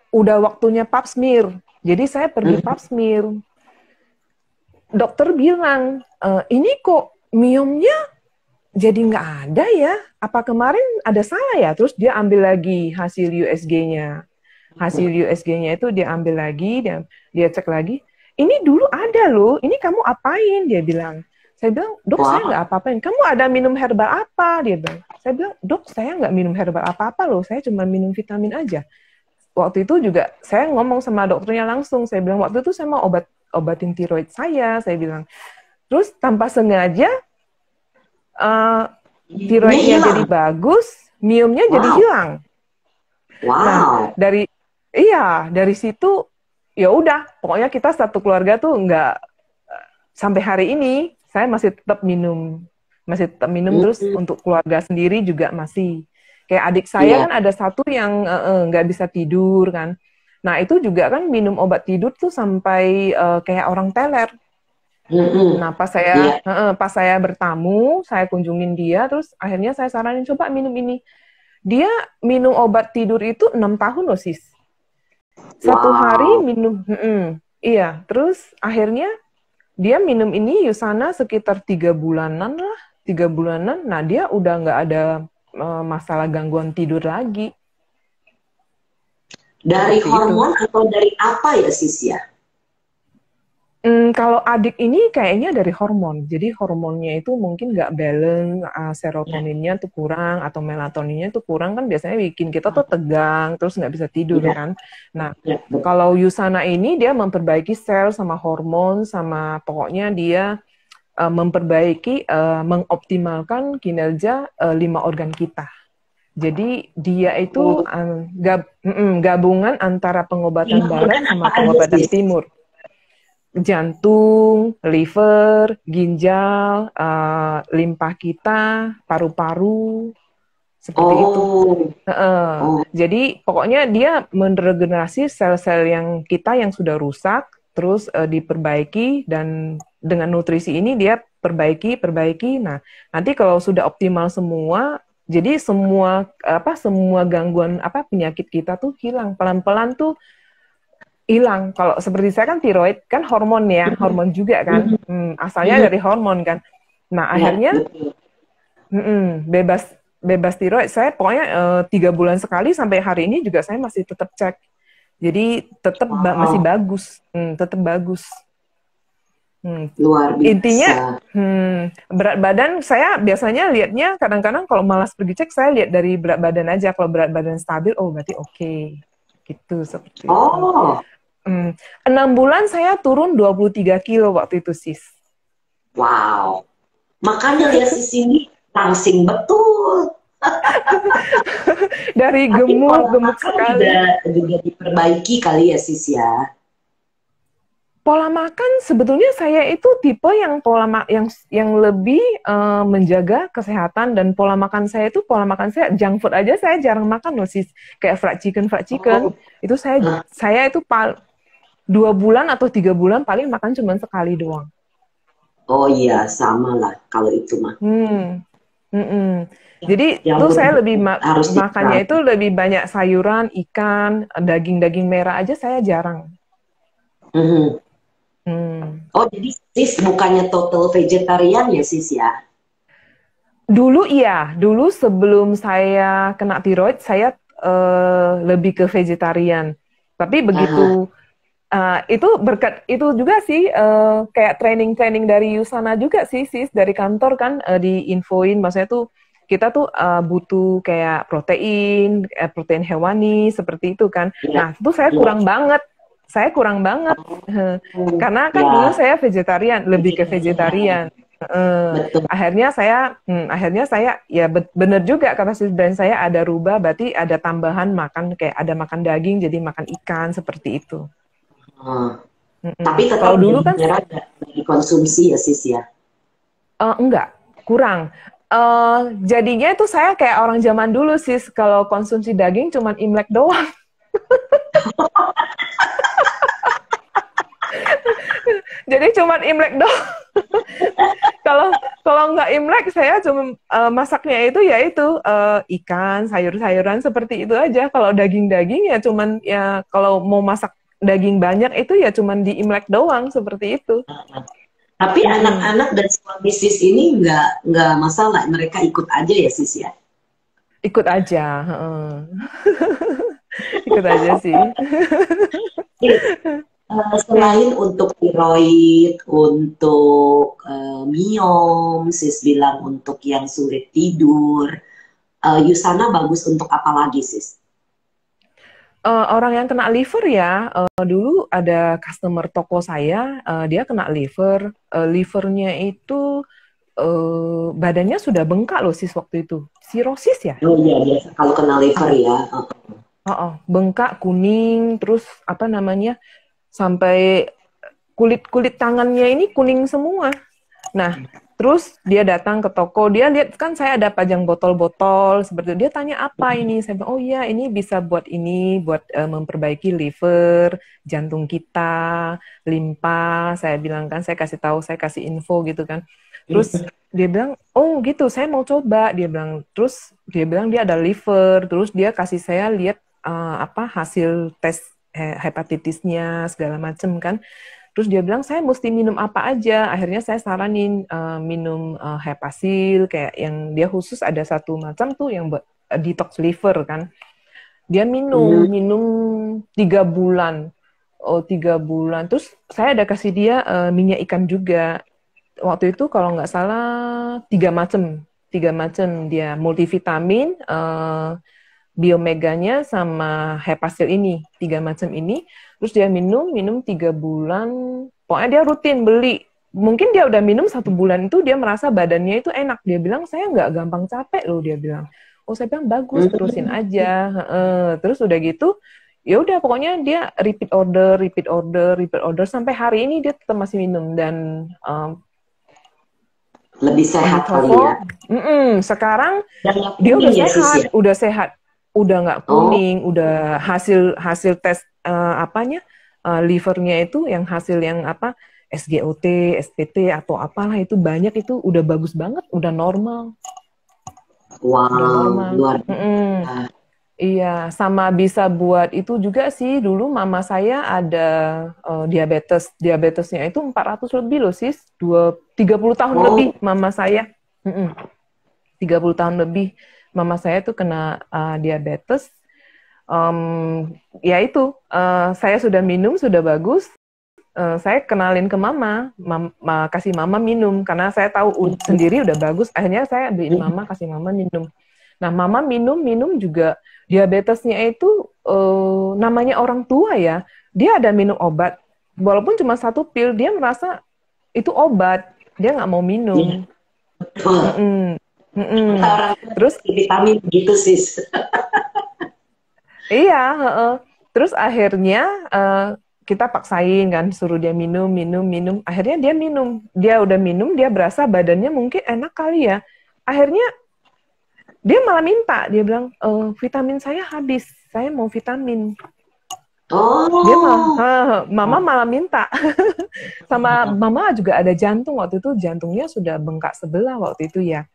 udah waktunya pap smear. Jadi saya pergi Mhm. pap smear. Dokter bilang, ini kok miomnya jadi nggak ada ya? Apa kemarin ada salah ya? Terus dia ambil lagi hasil USG-nya. Hasil USG-nya itu dia ambil lagi, dia cek lagi. Ini dulu ada loh, ini kamu apain? Dia bilang. Saya bilang, dok saya Wah. nggak apa-apain. Kamu ada minum herbal apa? Dia bilang. Saya bilang, dok saya nggak minum herbal apa-apa loh, saya cuma minum vitamin aja. Waktu itu juga saya ngomong sama dokternya langsung, saya bilang, waktu itu saya mau obatin tiroid saya bilang. Terus tanpa sengaja, uh, Ini tiroidnya jadi hilang. bagus, miomnya jadi Wow. hilang. Nah, Wow. dari situ ya udah, pokoknya kita satu keluarga tuh nggak sampai hari ini saya masih tetap minum terus Mhm. untuk keluarga sendiri juga masih. Kayak adik saya Iya. kan ada satu yang nggak bisa tidur kan. Nah, itu juga kan minum obat tidur tuh sampai kayak orang teler. Mhm. Nah, Iya. pas saya bertamu, saya kunjungin dia, terus akhirnya saya saranin coba minum ini. Dia minum obat tidur itu 6 tahun loh, sis. Satu hari Wow. minum, iya. Terus akhirnya dia minum ini Yusana sekitar 3 bulanan lah, 3 bulanan. Nah, dia udah nggak ada masalah gangguan tidur lagi, Dari seperti itu. hormon atau dari apa ya sis ya? Kalau adik ini kayaknya dari hormon. Jadi hormonnya itu mungkin nggak balance, Ya. serotoninnya tuh kurang atau melatoninnya tuh kurang kan biasanya bikin kita tuh tegang, terus nggak bisa tidur Iya. kan. Nah, Ya. kalau Yusana ini dia memperbaiki sel sama hormon sama pokoknya dia mengoptimalkan kinerja 5 organ kita. Jadi dia itu Oh. gabungan antara pengobatan 5 organ barat apa sama aja pengobatan sis? timur. Jantung, liver, ginjal, limpa kita, paru-paru, seperti itu. Oh. Oh. Jadi pokoknya dia meregenerasi sel-sel yang sudah rusak, terus diperbaiki dan dengan nutrisi ini dia perbaiki. Nah, nanti kalau sudah optimal semua, jadi semua gangguan penyakit kita tuh hilang pelan-pelan tuh hilang. Kalau seperti saya kan tiroid kan hormon ya, hormon juga kan, Mhm. asalnya Mhm. dari hormon kan. Nah Ya, akhirnya betul. bebas bebas tiroid. Saya pokoknya 3 bulan sekali sampai hari ini juga saya masih tetap cek. Jadi tetap masih Wow. bagus, tetap bagus. Hmm. Luar Intinya biasa. berat badan saya biasanya lihatnya kadang-kadang kalau malas pergi cek saya lihat dari berat badan aja. Kalau berat badan stabil, oh berarti oke. gitu seperti itu. Oh, 6 bulan saya turun 23 kilo waktu itu, sis. wow. Makanya lihat sis ini langsing betul. Dari Tapi pola gemuk makan sekali. juga diperbaiki kali ya sis ya. Pola makan sebetulnya saya itu tipe yang yang lebih menjaga kesehatan, dan pola makan saya itu junk food aja saya jarang makan loh, sis. Kayak fried chicken Oh, itu saya itu 2 bulan atau 3 bulan paling makan cuma sekali doang. oh iya, sama lah kalau itu mah. Hmm. Mm-mm. Jadi Yang tuh saya penting lebih harus makannya itu dikurangi. lebih banyak sayuran, ikan, daging merah aja saya jarang. Mhm. Hmm. Oh, jadi sis bukannya total vegetarian ya sis ya? Dulu sebelum saya kena tiroid saya lebih ke vegetarian. Tapi Aha. begitu itu berkat itu juga sih, kayak training dari Yusana juga sih, sis, dari kantor kan, diinfoin maksudnya tuh kita tuh butuh kayak protein hewani seperti itu kan. Iya, Nah, itu saya iya. kurang banget. Saya kurang banget. Hmm, Karena kan dulu ya, saya vegetarian, lebih ke vegetarian. vegetarian. Betul. Akhirnya saya ya bener juga kata si brand saya, ada rubah, berarti ada tambahan makan, kayak ada makan daging jadi makan ikan seperti itu. Hmm. Tapi tetap Kalau dulu daging kan merah nggak dikonsumsi ya sis ya? enggak, kurang. Jadinya itu saya kayak orang zaman dulu sih, kalau konsumsi daging cuman Imlek doang. Jadi cuman Imlek doang. Kalau kalau nggak Imlek saya cuma masaknya itu ya itu ikan, sayur-sayuran seperti itu aja. Kalau daging-daging ya cuman, ya kalau mau masak daging banyak itu ya cuman di Imlek doang seperti itu. Tapi Mm-mm. anak-anak dan suami sis ini nggak masalah, mereka ikut aja ya sis ya. Ikut aja, heeh. Ikut aja sih. Sis, selain untuk tiroid, untuk miom, sis bilang untuk yang sulit tidur, Yusana bagus untuk apa lagi sis? Orang yang kena liver ya, dulu ada customer toko saya, dia kena liver, livernya itu badannya sudah bengkak loh, sis, waktu itu, sirosis ya. Oh iya biasa kalau kena liver ya. Bengkak, kuning, terus apa namanya, sampai kulit tangannya ini kuning semua. Nah, terus dia datang ke toko, dia lihat kan saya ada pajang botol-botol seperti itu. Dia tanya apa ini? Saya bilang, oh iya, ini bisa buat ini, buat memperbaiki liver, jantung kita, limpa. Saya bilang kan, saya kasih tahu, saya kasih info gitu kan. Terus dia bilang, oh gitu, saya mau coba. Dia bilang dia ada liver. Terus dia kasih saya lihat apa hasil tes hepatitisnya segala macem kan. Terus dia bilang saya mesti minum apa aja. Akhirnya saya saranin minum Hepasil, kayak yang dia khusus ada satu macam tuh yang buat detox liver kan. Dia Hmm, minum 3 bulan. Oh, 3 bulan. Terus saya ada kasih dia minyak ikan juga. Waktu itu kalau nggak salah 3 macam. 3 macam dia multivitamin, biomeganya sama Hepasil ini, 3 macam ini. Terus dia minum 3 bulan. Pokoknya dia rutin beli. Mungkin dia udah minum 1 bulan itu dia merasa badannya itu enak. Dia bilang saya nggak gampang capek loh, dia bilang. Oh, saya bilang bagus, terusin hmm. aja. Terus udah gitu, ya udah pokoknya dia repeat order sampai hari ini dia tetap masih minum, dan Lebih di sehat kali ya. toko. Sekarang Dan nggak dia kuning ya sis ya. udah sehat, udah nggak Oh, kuning, udah hasil hasil tes apanya, livernya itu yang hasil yang apa, SGOT, SPT atau apalah itu banyak, itu udah bagus banget, udah normal, udah wow, normal. luar Mm-mm. biasa. Iya, sama bisa buat itu juga sih. Dulu mama saya ada diabetes. Diabetesnya itu 400 lebih loh, sis. 30 tahun Oh, lebih mama saya. Mm-mm. 30 tahun lebih mama saya tuh kena diabetes. Ya itu, saya sudah minum, sudah bagus. Saya kenalin ke kasih mama minum karena saya tahu sendiri udah bagus. Akhirnya saya beliin mama, kasih mama minum. Nah, mama minum juga diabetesnya itu namanya orang tua ya, dia ada minum obat, walaupun cuma 1 pil, dia merasa itu obat, dia nggak mau Iya, minum. betul. Mm-mm. Kata Mm-mm. orang tua Terus dikasih vitamin gitu, sis. iya, heeh. Terus akhirnya kita paksain kan, suruh dia minum, minum, minum. Akhirnya dia minum. Dia udah minum, dia berasa badannya mungkin enak kali ya. Akhirnya dia malah minta, dia bilang, vitamin saya habis, saya mau vitamin. Dia malah, Oh, mama malah minta. Sama mama juga ada jantung waktu itu, jantungnya sudah bengkak sebelah waktu itu ya.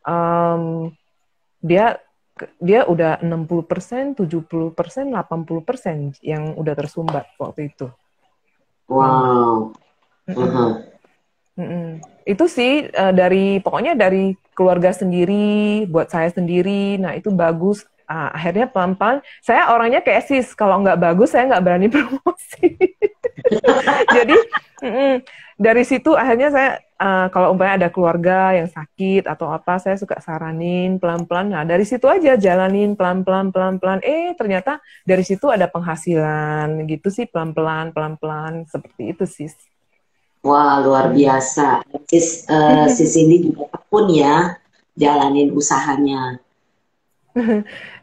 Em, dia dia udah 60%, 70%, 80% yang udah tersumbat waktu itu, mama. wow. Mm-mm, mm-mm. Itu sih pokoknya dari keluarga sendiri, buat saya sendiri. Nah itu bagus. Akhirnya pelan-pelan, saya orangnya kayak sis, kalau nggak bagus saya nggak berani promosi. Jadi dari situ akhirnya saya kalau umpamanya ada keluarga yang sakit atau apa, saya suka saranin pelan-pelan. Nah dari situ aja jalanin pelan-pelan, pelan-pelan. Ternyata dari situ ada penghasilan gitu sih, pelan-pelan, pelan-pelan seperti itu sih. Wah, luar biasa. Sis ini juga tekun ya, jalanin usahanya.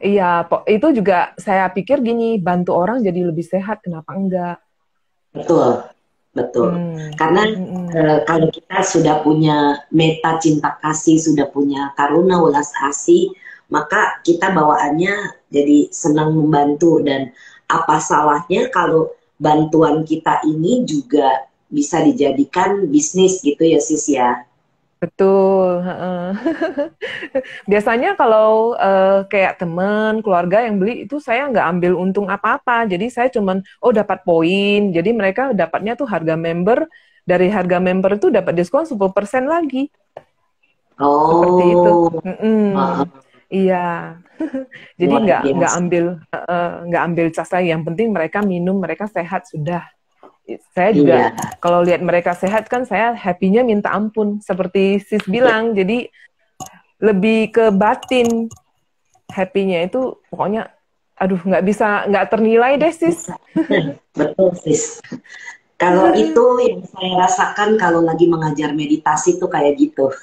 Iya, itu juga saya pikir gini, bantu orang jadi lebih sehat, kenapa enggak? Betul, betul. Hmm. Karena kalau kita sudah punya meta cinta kasih, sudah punya karuna welas asih, maka kita bawaannya jadi senang membantu. Dan apa salahnya kalau bantuan kita ini juga bisa dijadikan bisnis gitu ya sis ya. Betul. Biasanya kalau kayak teman, keluarga yang beli itu saya nggak ambil untung apa-apa. Jadi saya cuman, dapat poin. Jadi mereka dapatnya tuh harga member. Dari harga member itu dapat diskon 10% lagi. Seperti itu. Oh, Iya. Jadi luar nggak biasa. ambil cas lagi. Yang penting mereka minum, mereka sehat sudah. Saya juga Iya, kalau lihat mereka sehat kan saya happy-nya minta ampun. Seperti Sis bilang, jadi lebih ke batin happy-nya itu pokoknya aduh nggak ternilai deh sis. betul sis. Kalau itu yang saya rasakan kalau lagi mengajar meditasi tuh kayak gitu.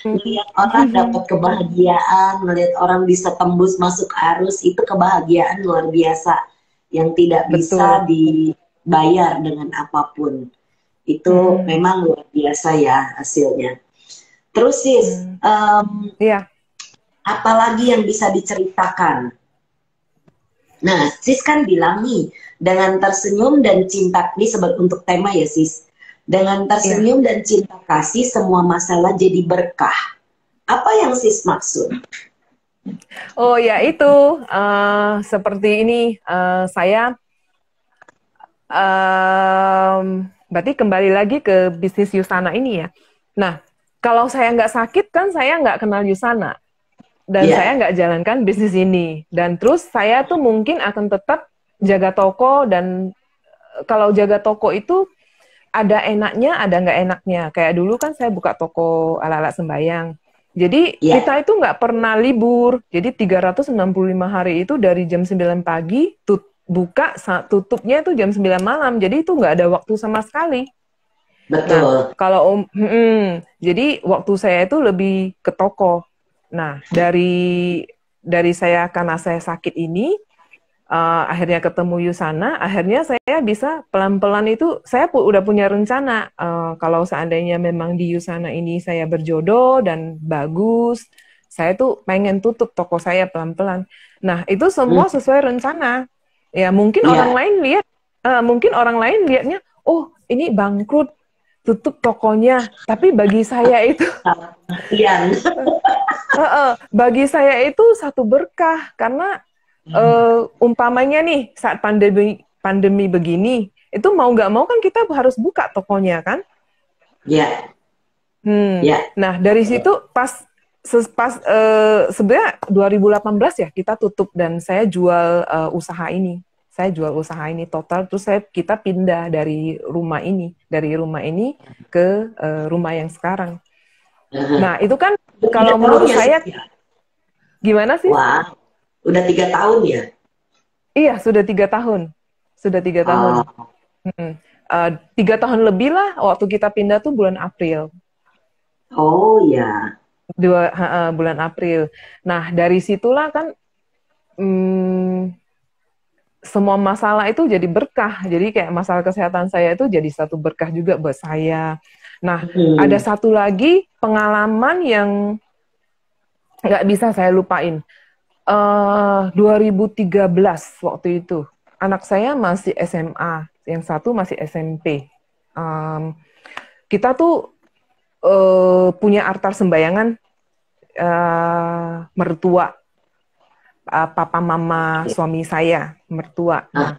Melihat orang dapat kebahagiaan, melihat orang bisa tembus masuk arus, itu kebahagiaan luar biasa yang tidak bisa Betul. dibayar dengan apapun. Itu memang luar biasa ya hasilnya. Terus sis, Iya. apalagi yang bisa diceritakan? Nah, sis kan bilang nih, dengan tersenyum dan cinta, ini untuk tema ya sis, dengan Iya. tersenyum dan cinta kasih semua masalah jadi berkah. Apa yang sis maksud? Oh ya itu seperti ini saya berarti kembali lagi ke bisnis Yusana ini ya. Nah kalau saya nggak sakit kan saya nggak kenal Yusana. Dan saya Iya, nggak jalankan bisnis ini. Dan terus saya tuh mungkin akan tetap jaga toko dan kalau jaga toko itu ada enaknya, ada nggak enaknya. Kayak dulu kan saya buka toko ala-ala sembayang. Jadi iya, kita itu nggak pernah libur. Jadi 365 hari itu dari jam 9 pagi buka, tutupnya itu jam 9 malam. Jadi itu nggak ada waktu sama sekali. Nah, betul. kalau jadi waktu saya itu lebih ke toko. Nah, dari saya karena saya sakit ini, akhirnya ketemu Yusana, akhirnya saya bisa pelan-pelan itu, saya udah punya rencana. Kalau seandainya memang di Yusana ini saya berjodoh dan bagus, saya tuh pengen tutup toko saya pelan-pelan. Nah, itu semua sesuai rencana. Ya, Iya, mungkin orang lain lihatnya, oh ini bangkrut, tutup tokonya. Tapi bagi saya itu iya, bagi saya itu satu berkah karena umpamanya nih saat pandemi begini itu mau nggak mau kan kita harus buka tokonya kan. iya, Hmm. iya. Nah dari situ sebenarnya 2018 ya kita tutup dan saya jual usaha ini. Saya jual usaha ini total terus kita pindah dari rumah ini ke rumah yang sekarang. Nah itu kan Udah 3 kalau tahun menurut ya sis saya ya? gimana sih? Wah, Udah 3 tahun ya? Iya, sudah 3 tahun. Sudah 3 tahun. Oh, 3 tahun lebih lah waktu kita pindah tuh bulan April. oh ya. Bulan April. Nah, dari situlah kan semua masalah itu jadi berkah. Jadi kayak masalah kesehatan saya itu jadi satu berkah juga buat saya. Nah, ada satu lagi pengalaman yang nggak bisa saya lupain. 2013 waktu itu. Anak saya masih SMA, yang satu masih SMP. Kita tuh punya altar sembayangan mertua, papa mama suami saya, mertua. Nah,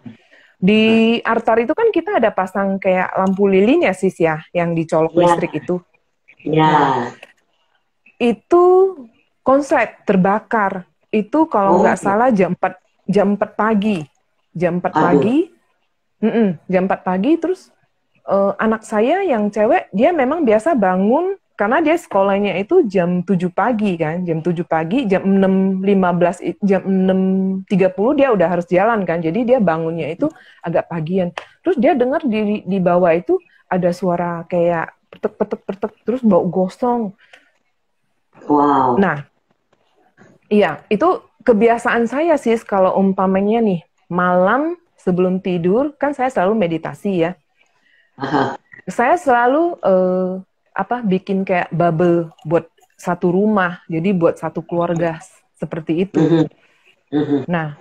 di altar itu kan kita ada pasang kayak lampu lilin ya sis ya, yang dicolok listrik itu. Ya. Nah, itu konslet terbakar. Itu kalau nggak salah jam 4 pagi. Jam 4 pagi. Jam 4 pagi terus anak saya yang cewek dia memang biasa bangun karena dia sekolahnya itu jam 7 pagi kan. Jam 7 pagi, jam 6.15, jam 6.30 dia udah harus jalan kan. Jadi dia bangunnya itu agak pagian. Terus dia dengar di bawah itu ada suara kayak petek terus bau gosong. Wow. Nah, iya, itu kebiasaan saya sih kalau umpamanya nih, malam sebelum tidur, kan saya selalu meditasi ya. Saya selalu bikin kayak bubble buat satu rumah, jadi buat satu keluarga, seperti itu. Nah,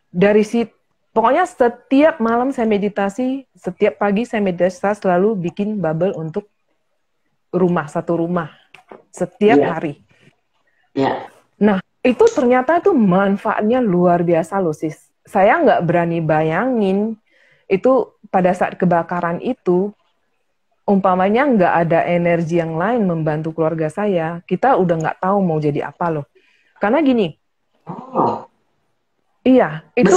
dari situ, pokoknya setiap malam saya meditasi, setiap pagi saya meditasi, saya selalu bikin bubble untuk satu rumah, setiap hari. Ya. Nah, itu ternyata tuh manfaatnya luar biasa loh, sis. Saya nggak berani bayangin itu pada saat kebakaran itu, umpamanya nggak ada energi yang lain membantu keluarga saya, kita udah nggak tahu mau jadi apa loh. Karena gini, iya, itu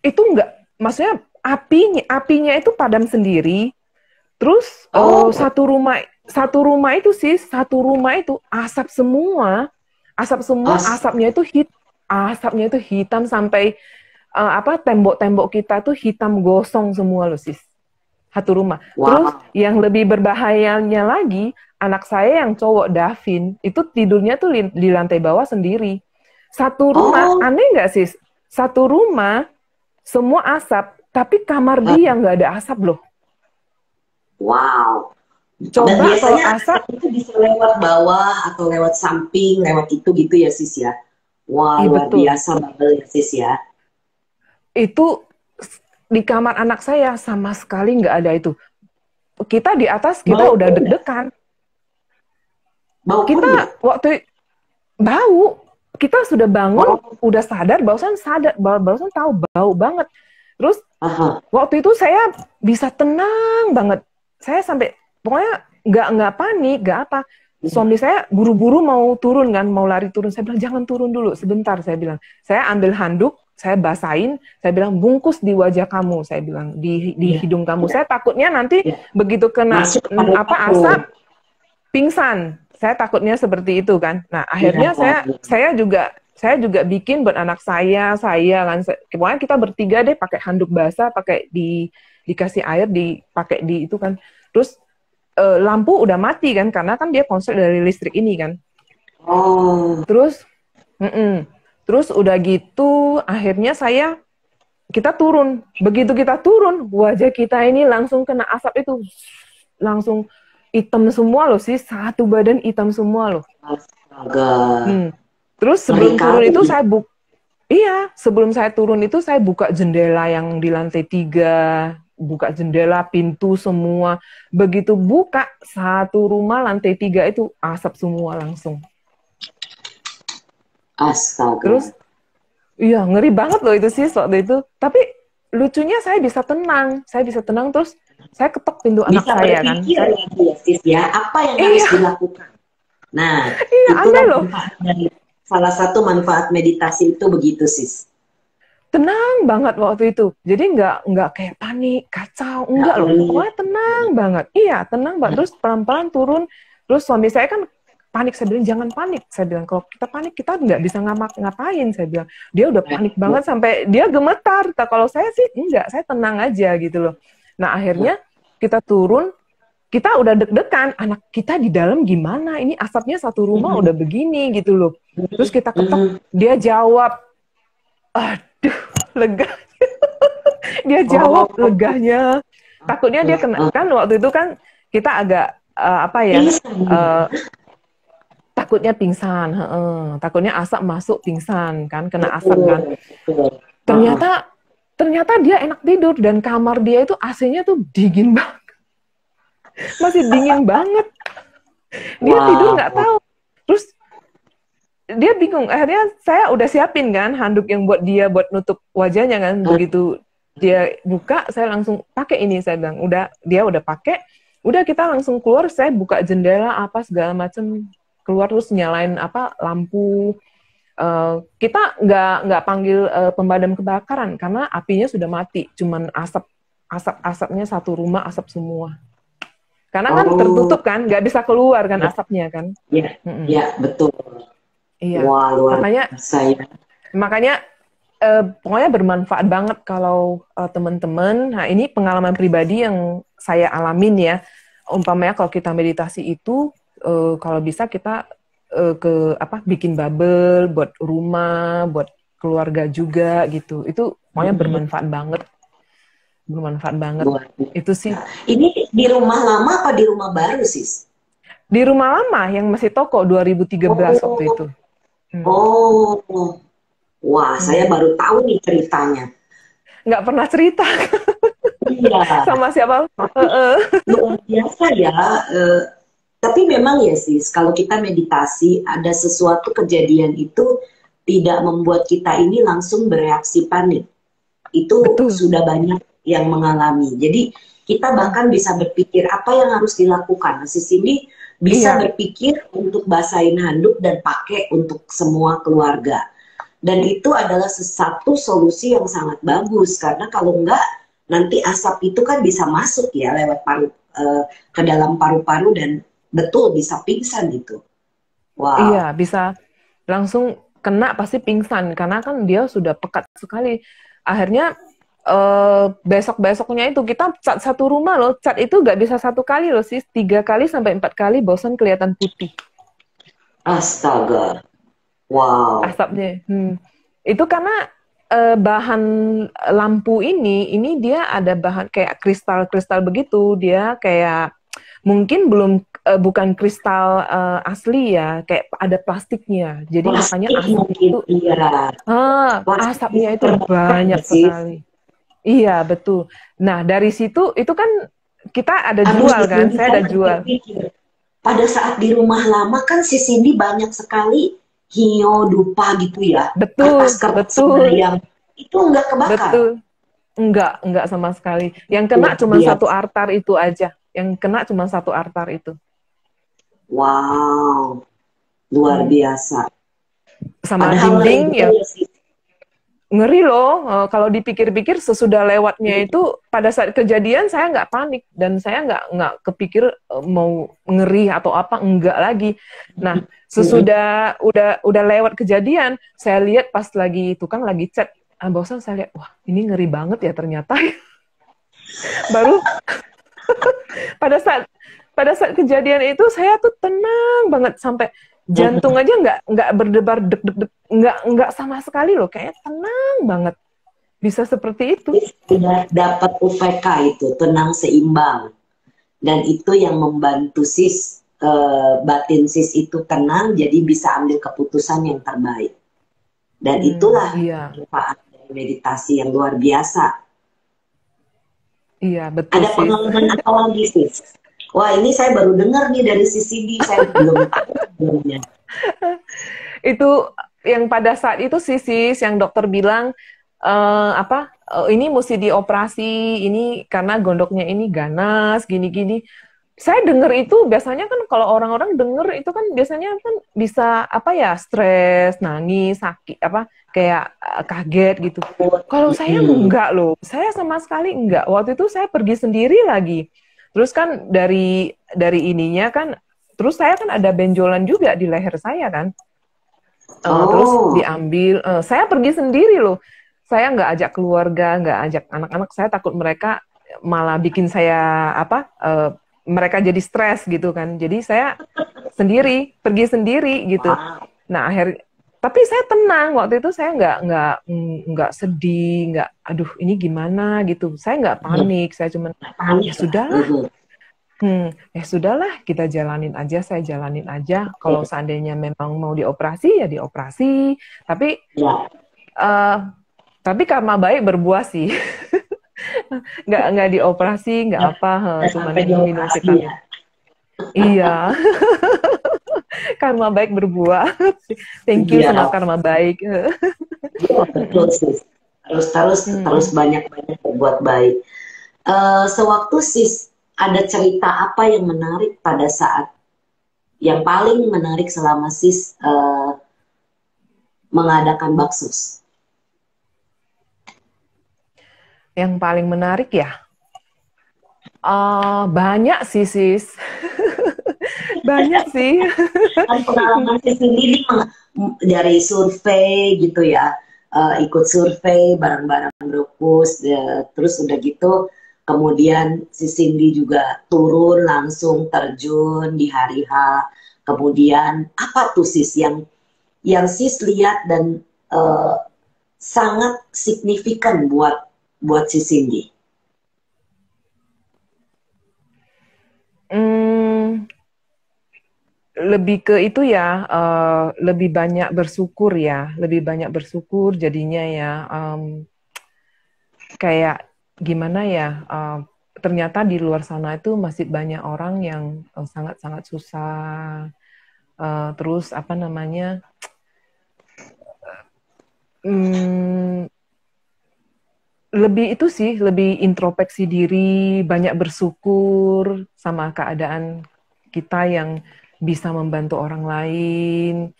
itu nggak, maksudnya apinya itu padam sendiri, terus satu rumah itu sih, asap semua, asapnya itu hitam sampai tembok-tembok kita tuh hitam gosong semua loh sis. Satu rumah. Wow. Terus yang lebih berbahayanya lagi, anak saya yang cowok Davin itu tidurnya tuh di lantai bawah sendiri. Satu rumah, aneh nggak sis? Satu rumah semua asap, tapi kamar dia nggak ada asap loh. Wow. Coba dan biasanya kalau asap itu bisa lewat bawah atau lewat samping, lewat itu gitu ya sis ya. Wah, luar biasa bubble ya sis ya. Itu di kamar anak saya sama sekali nggak ada itu. Kita di atas kita udah deg-degan. Kita waktu bau, kita sudah bangun, udah sadar, barusan tahu bau banget. Terus waktu itu saya bisa tenang banget. Saya sampai pokoknya nggak panik, nggak apa. Suami saya buru-buru mau turun kan, mau lari turun. Saya bilang jangan turun dulu, sebentar. Saya bilang, saya ambil handuk, saya basahin. Saya bilang bungkus di wajah kamu. Saya bilang di hidung kamu. Saya takutnya nanti begitu kena asap, pingsan. Saya takutnya seperti itu kan. Nah akhirnya saya juga bikin buat anak saya kan. Pokoknya kita bertiga deh pakai handuk basah, pakai dikasih air, dipakai di itu kan. Terus lampu udah mati kan, karena kan dia konslet dari listrik ini kan. Terus udah gitu, akhirnya kita turun. Begitu kita turun, wajah kita ini langsung kena asap itu, langsung hitam semua loh sih, satu badan hitam semua loh. Terus sebelum turun itu sebelum saya turun itu saya buka jendela yang di lantai 3. Buka jendela, pintu semua. Begitu buka, satu rumah lantai 3 itu asap semua langsung. Astaga. Terus, iya ngeri banget loh itu sih waktu itu. Tapi lucunya saya bisa tenang terus saya ketok pintu anak saya kan. Apa yang harus dilakukan? Nah, itu salah satu manfaat meditasi itu begitu sis. Tenang banget waktu itu. Jadi nggak kayak panik, kacau, enggak loh. Pokoknya tenang banget. Iya, tenang banget. Terus pelan-pelan turun. Terus suami saya kan panik. Saya bilang jangan panik. Saya bilang kalau kita panik kita nggak bisa ngapain. Saya bilang dia udah panik banget sampai dia gemetar. Kalau saya sih enggak, saya tenang aja gitu loh. Nah akhirnya kita turun, kita udah deg-degan, anak kita di dalam gimana? Ini asapnya satu rumah udah begini gitu loh. Terus kita ketok, dia jawab, aduh lega. Dia jawab leganya. Takutnya dia kena, kan waktu itu kan kita agak apa ya? Takutnya pingsan, takutnya asap masuk pingsan kan, kena asap kan. Ternyata dia enak tidur dan kamar dia itu AC-nya tuh dingin banget, masih dingin banget. Dia tidur nggak tahu. Terus dia bingung. Akhirnya saya udah siapin kan handuk yang buat dia buat nutup wajahnya kan. Begitu dia buka, saya langsung pakai ini. Saya bilang dia udah pakai. Udah kita langsung keluar. Saya buka jendela apa segala macam, keluar terus nyalain lampu. Kita nggak panggil pemadam kebakaran karena apinya sudah mati. Cuman asapnya satu rumah, asap semua. Karena kan tertutup kan, nggak bisa keluar kan asapnya kan. Iya, betul. Iya. Wah, luar biasa. Makanya pokoknya bermanfaat banget kalau teman-teman. Nah ini pengalaman pribadi yang saya alamin ya. Umpamanya kalau kita meditasi itu kalau bisa kita bikin bubble buat rumah, buat keluarga juga gitu. Itu pokoknya bermanfaat banget. Bermanfaat banget. Itu sih. Ini di rumah lama apa di rumah baru, Sis? Di rumah lama yang masih toko 2013 waktu itu. Wah, saya baru tahu nih ceritanya. Nggak pernah cerita. Iya. Sama siapa? Luar biasa ya. Tapi memang ya sis, kalau kita meditasi, ada sesuatu kejadian itu tidak membuat kita ini langsung bereaksi panik. Itu sudah banyak yang mengalami. Jadi kita bahkan bisa berpikir apa yang harus dilakukan. Nah, sis ini bisa berpikir untuk basahin handuk dan pakai untuk semua keluarga. Dan itu adalah satu solusi yang sangat bagus. Karena kalau enggak, nanti asap itu kan bisa masuk ya lewat ke dalam paru-paru dan betul bisa pingsan gitu. Wow. Iya, bisa langsung kena pasti pingsan karena kan dia sudah pekat sekali. Akhirnya besok-besoknya itu kita cat satu rumah loh. Cat itu nggak bisa satu kali loh sis, 3 kali sampai 4 kali bosan kelihatan putih. Astaga. Wow. Asapnya. Itu karena bahan lampu ini dia ada bahan kayak kristal-kristal begitu. Dia kayak mungkin bukan kristal asli ya, kayak ada plastiknya. Jadi makanya asap itu asapnya itu banyak sekali. Iya, betul. Nah, dari situ itu kan kita ada jual kan, saya ada jual. Pada saat di rumah lama kan si Cindy banyak sekali hiyo, dupa gitu ya. Betul, betul. Yang itu enggak kebakar. Betul. Enggak sama sekali. Yang kena cuma satu altar itu aja. Yang kena cuma satu altar itu. Wow. Luar biasa. Sama dinding ya. Ngeri loh, kalau dipikir-pikir sesudah lewatnya itu pada saat kejadian saya nggak panik dan saya nggak kepikir mau ngeri atau apa, enggak lagi. Nah sesudah udah lewat kejadian, saya lihat pas lagi tukang lagi cat, bosan saya lihat, wah ini ngeri banget ya ternyata. Baru pada saat kejadian itu saya tuh tenang banget sampai jantung aja nggak berdebar deg-deg, nggak sama sekali loh, kayaknya tenang banget, bisa seperti itu. Sudah dapat UPK itu tenang seimbang, dan itu yang membantu sis batin sis itu tenang, jadi bisa ambil keputusan yang terbaik. Dan itulah manfaat dari meditasi yang luar biasa. Iya betul. Ada pengalaman apa lagi sis? Wah, ini saya baru dengar nih dari sisi ini, saya belum tahu sebelumnya. Itu yang pada saat itu sis yang dokter bilang ini mesti dioperasi, ini karena gondoknya ini ganas, gini-gini. Saya dengar itu biasanya kan kalau orang-orang dengar itu kan biasanya kan bisa stres, nangis, sakit, kayak kaget gitu. Kalau saya enggak loh, saya sama sekali enggak. Waktu itu saya pergi sendiri lagi. Terus kan dari ininya kan terus saya kan ada benjolan juga di leher saya kan. Terus diambil, saya pergi sendiri loh. Saya nggak ajak keluarga, nggak ajak anak-anak. Saya takut mereka malah bikin saya mereka jadi stres gitu kan. Jadi saya sendiri, pergi sendiri gitu. Nah tapi saya tenang waktu itu. Saya nggak sedih, nggak aduh ini gimana gitu. Saya nggak panik. Saya cuma ya sudahlah. Ya sudahlah, kita jalanin aja, saya jalanin aja. Kalau seandainya memang mau dioperasi, ya dioperasi. Tapi karma baik berbuah sih. nggak dioperasi, nggak apa, cuma minum vitamin. Iya. Karma baik berbuah. Thank you sama karma baik. Betul sis. Terus banyak-banyak berbuat baik. Sewaktu sis, ada cerita apa yang menarik pada saat yang paling menarik selama sis mengadakan baksos? Yang paling menarik ya, banyak sih sis. Banyak sih. Kan pengalaman sis ini dari survei gitu ya, ikut survei bareng-bareng Grupus, terus udah gitu kemudian si Cindy juga turun langsung terjun di hari H. Kemudian apa tuh sis yang sis lihat dan sangat signifikan buat si Cindy? Lebih ke itu ya, lebih banyak bersyukur ya, lebih banyak bersyukur jadinya ya, kayak gimana ya, ternyata di luar sana itu masih banyak orang yang sangat-sangat susah, terus apa namanya, lebih itu sih, lebih introspeksi diri, banyak bersyukur sama keadaan kita yang bisa membantu orang lain.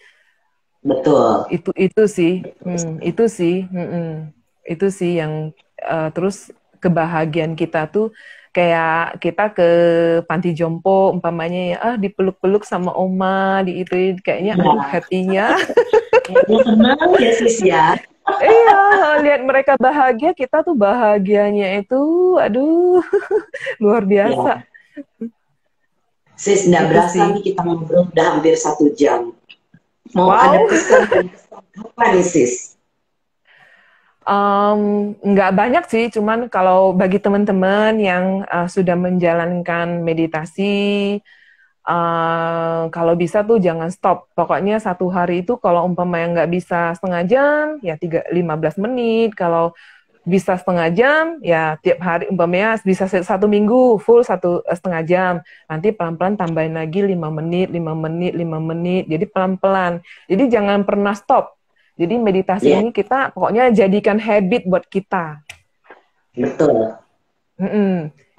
Betul. Itu sih, itu sih yang terus kebahagiaan kita tuh kayak kita ke panti jompo umpamanya ya, dipeluk-peluk sama oma, diituin kayaknya aduh happy-nya. Senang ya sis ya. Iya, lihat mereka bahagia, kita tuh bahagianya itu aduh luar biasa. Sis, nggak berasa nih kita ngobrol udah hampir 1 jam. Mau ada pesan apa nih sis? Nggak banyak sih, cuman kalau bagi teman-teman yang sudah menjalankan meditasi, kalau bisa tuh jangan stop. Pokoknya 1 hari itu kalau umpamanya nggak bisa setengah jam, ya 15 menit. Kalau bisa setengah jam, ya tiap hari umpamanya bisa 1 minggu full 1,5 jam. Nanti pelan-pelan tambahin lagi 5 menit, 5 menit, 5 menit. Jadi pelan-pelan. Jadi jangan pernah stop. Jadi meditasi ini kita pokoknya jadikan habit buat kita. Betul.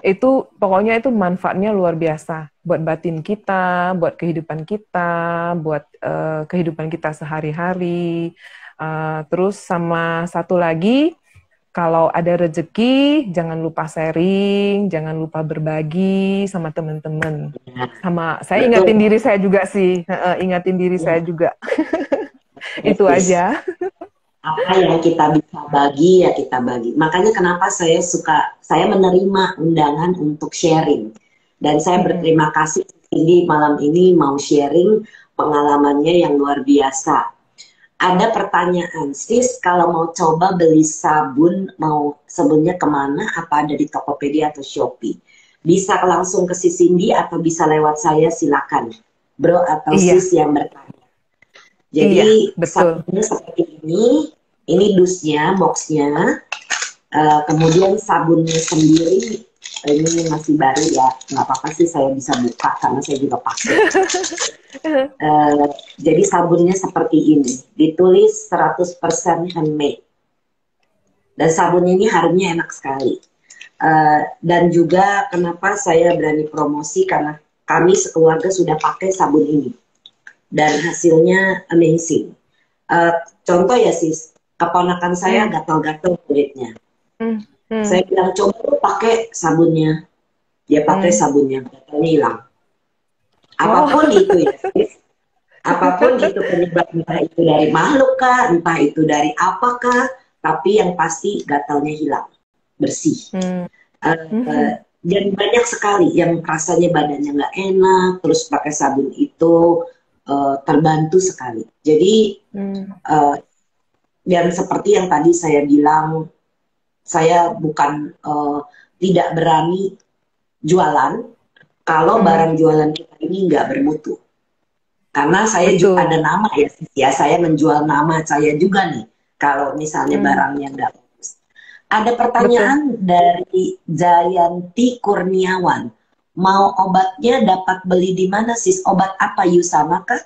Itu pokoknya itu manfaatnya luar biasa buat batin kita, buat kehidupan kita, buat kehidupan kita sehari-hari. Terus sama satu lagi, kalau ada rezeki, jangan lupa sharing, jangan lupa berbagi sama teman-teman. Sama saya ingatin diri saya juga sih, ingatin diri saya juga. Itu aja. Apa yang kita bisa bagi ya kita bagi. Makanya kenapa saya menerima undangan untuk sharing. Dan saya berterima kasih ini malam ini mau sharing pengalamannya yang luar biasa. Ada pertanyaan, sis kalau mau coba beli sabun, mau sebelumnya kemana? Apa ada di Tokopedia atau Shopee? Bisa langsung ke si Cindy atau bisa lewat saya, silakan. Bro atau sis yang bertanya. Jadi sabunnya seperti ini dusnya, boxnya. Kemudian sabunnya sendiri, ini masih baru ya, nggak apa-apa sih saya bisa buka karena saya juga pakai. Jadi sabunnya seperti ini, ditulis 100% handmade. Dan sabunnya ini harumnya enak sekali. Dan juga kenapa saya berani promosi, karena kami sekeluarga sudah pakai sabun ini. Dan hasilnya amazing. Contoh ya sis, keponakan saya gatal-gatal kulitnya. Saya bilang coba pakai sabunnya. Dia pakai sabunnya, gatalnya hilang. Oh, Apapun itu ya, sis. Apapun itu penyebab, entah itu dari makhluk kah, entah itu dari apakah, tapi yang pasti gatalnya hilang, bersih. hmm, Eh, dan banyak sekali yang rasanya badannya nggak enak, terus pakai sabun itu terbantu sekali. Jadi hmm, eh, dan seperti yang tadi saya bilang, saya bukan tidak berani jualan kalau hmm, barang jualan kita ini nggak bermutu. Karena saya juga ada betul. nama ya, sis, ya saya menjual nama saya juga nih. Kalau misalnya Hmm, barangnya nggak bagus. Ada betul. pertanyaan dari Jayanti Kurniawan. Mau obatnya dapat beli di mana sis? Obat apa, Yusana kah?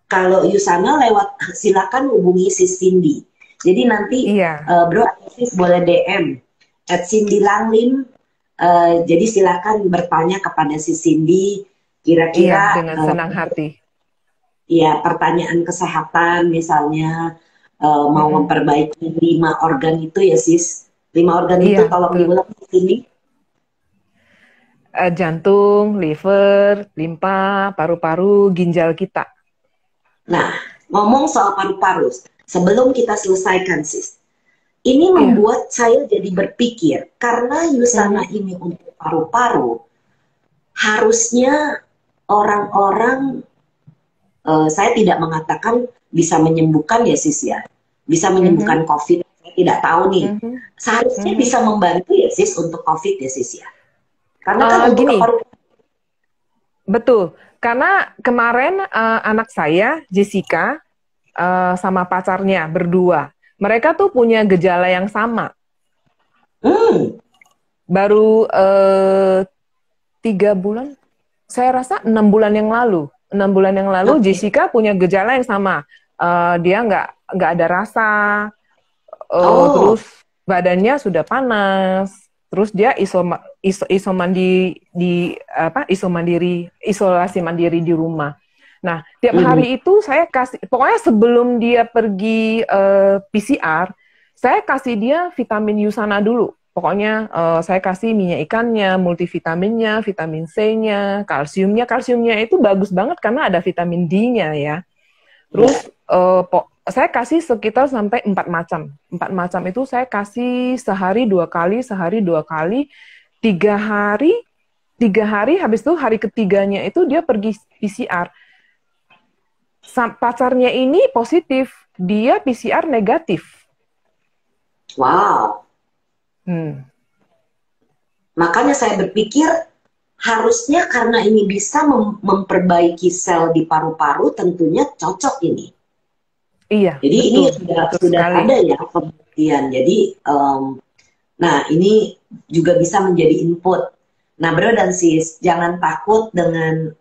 Kalau Yusana lewat, silakan hubungi sis Cindy. Jadi nanti Iya, bro atau sis boleh DM at Cindy Langlim. Jadi silakan bertanya kepada sis Cindy iya, kira-kira dengan senang hati. ya pertanyaan kesehatan misalnya, mau Mm-mm. memperbaiki 5 organ itu ya sis. 5 organ itu Iya, tolong betul. diulang di sini. Jantung, liver, limpa, paru-paru, ginjal kita. Nah, ngomong soal paru-paru, sebelum kita selesaikan sis, ini Iya. membuat saya jadi berpikir, karena Yusana Mhm. ini untuk paru-paru, harusnya orang-orang, saya tidak mengatakan bisa menyembuhkan ya sis ya, bisa Mhm. menyembuhkan COVID, saya tidak tahu nih. Mhm. Seharusnya Mhm. bisa membantu ya sis untuk COVID ya sis ya. Karena kan untuk Gini, paru, betul. Karena kemarin anak saya, Jessica, sama pacarnya berdua, mereka tuh punya gejala yang sama. hmm, Baru 3 bulan, saya rasa 6 bulan yang lalu. 6 bulan yang lalu, oke. Jessica punya gejala yang sama. Dia nggak ada rasa, Oh, terus badannya sudah panas, terus dia isolasi mandiri di rumah. Nah, tiap mhm. hari itu saya kasih, pokoknya sebelum dia pergi PCR, saya kasih dia vitamin Yusana dulu. Pokoknya saya kasih minyak ikannya, multivitaminnya, vitamin C-nya, kalsiumnya. Kalsiumnya itu bagus banget karena ada vitamin D-nya ya. Ya. Terus saya kasih sekitar sampai 4 macam. 4 macam itu saya kasih sehari 2 kali, 3 hari, 3 hari, habis itu hari ketiganya itu dia pergi PCR. Pacarnya ini positif, dia PCR negatif. Wow. Hmm. Makanya saya berpikir harusnya karena ini bisa memperbaiki sel di paru-paru, tentunya cocok ini. Iya, Jadi ini betul, sudah betul sudah sekali. ada ya pembuktian. Jadi nah ini juga bisa menjadi input. Nah bro dan sis, jangan takut dengan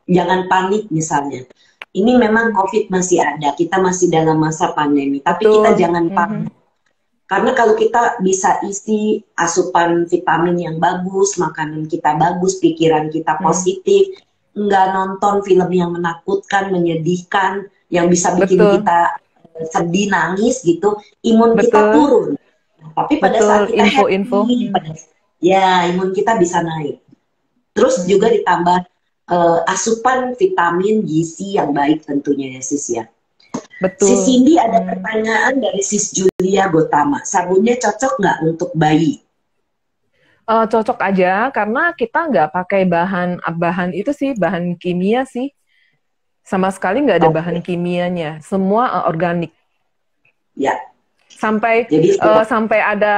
jangan panik misalnya. Ini memang COVID masih ada, kita masih dalam masa pandemi, tapi kita Betul. jangan Mhm. panik. Karena kalau kita bisa isi asupan vitamin yang bagus, makanan kita bagus, pikiran kita Hmm. positif, nggak nonton film yang menakutkan, menyedihkan, yang bisa bikin Betul, kita sedih, nangis gitu, imun kita betul, turun. Tapi pada betul. saat kita Info-info. happy, ya imun kita bisa naik. Terus juga Hmm. ditambah asupan vitamin gizi yang baik tentunya ya sis ya. Sis Betul. Cindy ada Hmm. pertanyaan dari Sis Julia Gotama. Sabunnya cocok nggak untuk bayi? Cocok aja karena kita nggak pakai bahan bahan itu sih, bahan kimia sih, sama sekali nggak ada bahan Oke, kimianya, semua organik. ya. Sampai Jadi sampai ada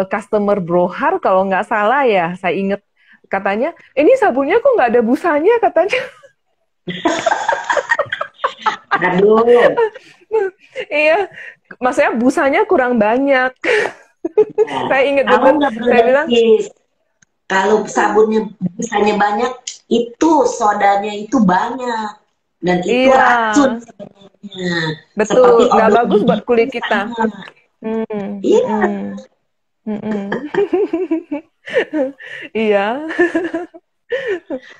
customer Brohar kalau nggak salah ya, saya inget katanya ini sabunnya kok nggak ada busanya katanya. aduh. Iya, maksudnya busanya kurang banyak. Nah, Saya inget tahu bener, nggak bro saya dan bilang sis? Kalau sabunnya misalnya banyak, itu sodanya itu banyak dan itu iya, racun sebenarnya. Seperti betul, nggak odol bagus gigi buat pun kulit kita. sama. Hmm, Iya. mm-mm, mm-mm. Iya.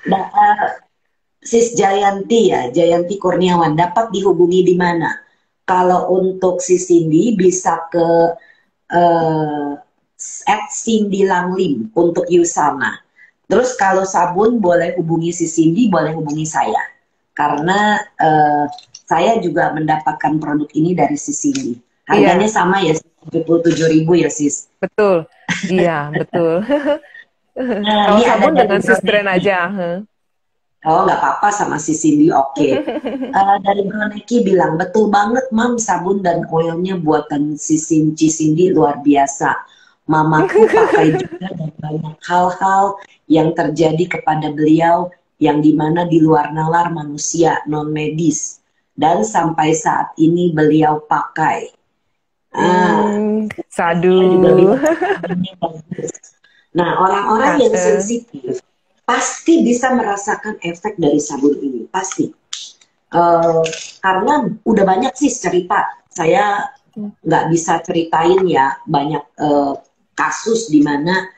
Nah, Sis Jayanti ya, Jayanti Kurniawan dapat dihubungi di mana? Kalau untuk Sis Cindy bisa ke at Cindy Langlim untuk Yusana. Terus kalau sabun boleh hubungi si Cindy, boleh hubungi saya. Karena saya juga mendapatkan produk ini dari si Cindy. Harganya Iya, sama ya, 77.000 ya sis. betul. Iya, betul. Nah, Kalau ini ada sabun dari dengan sis brand Broneki. aja. Heh. Oh, nggak apa-apa sama si Cindy, oke. Dari Broneki bilang, betul banget, Mam, sabun dan oilnya buatan si Cindy luar biasa. Mamaku pakai juga dan banyak hal-hal yang terjadi kepada beliau yang dimana di luar nalar manusia, non medis. Dan sampai saat ini beliau pakai. Ah, Sadu. saya juga bilang sabunnya bagus. Nah, orang-orang yang sensitif pasti bisa merasakan efek dari sabun ini, pasti. Eh, karena udah banyak sih cerita, saya nggak bisa ceritain ya, banyak kasus di mana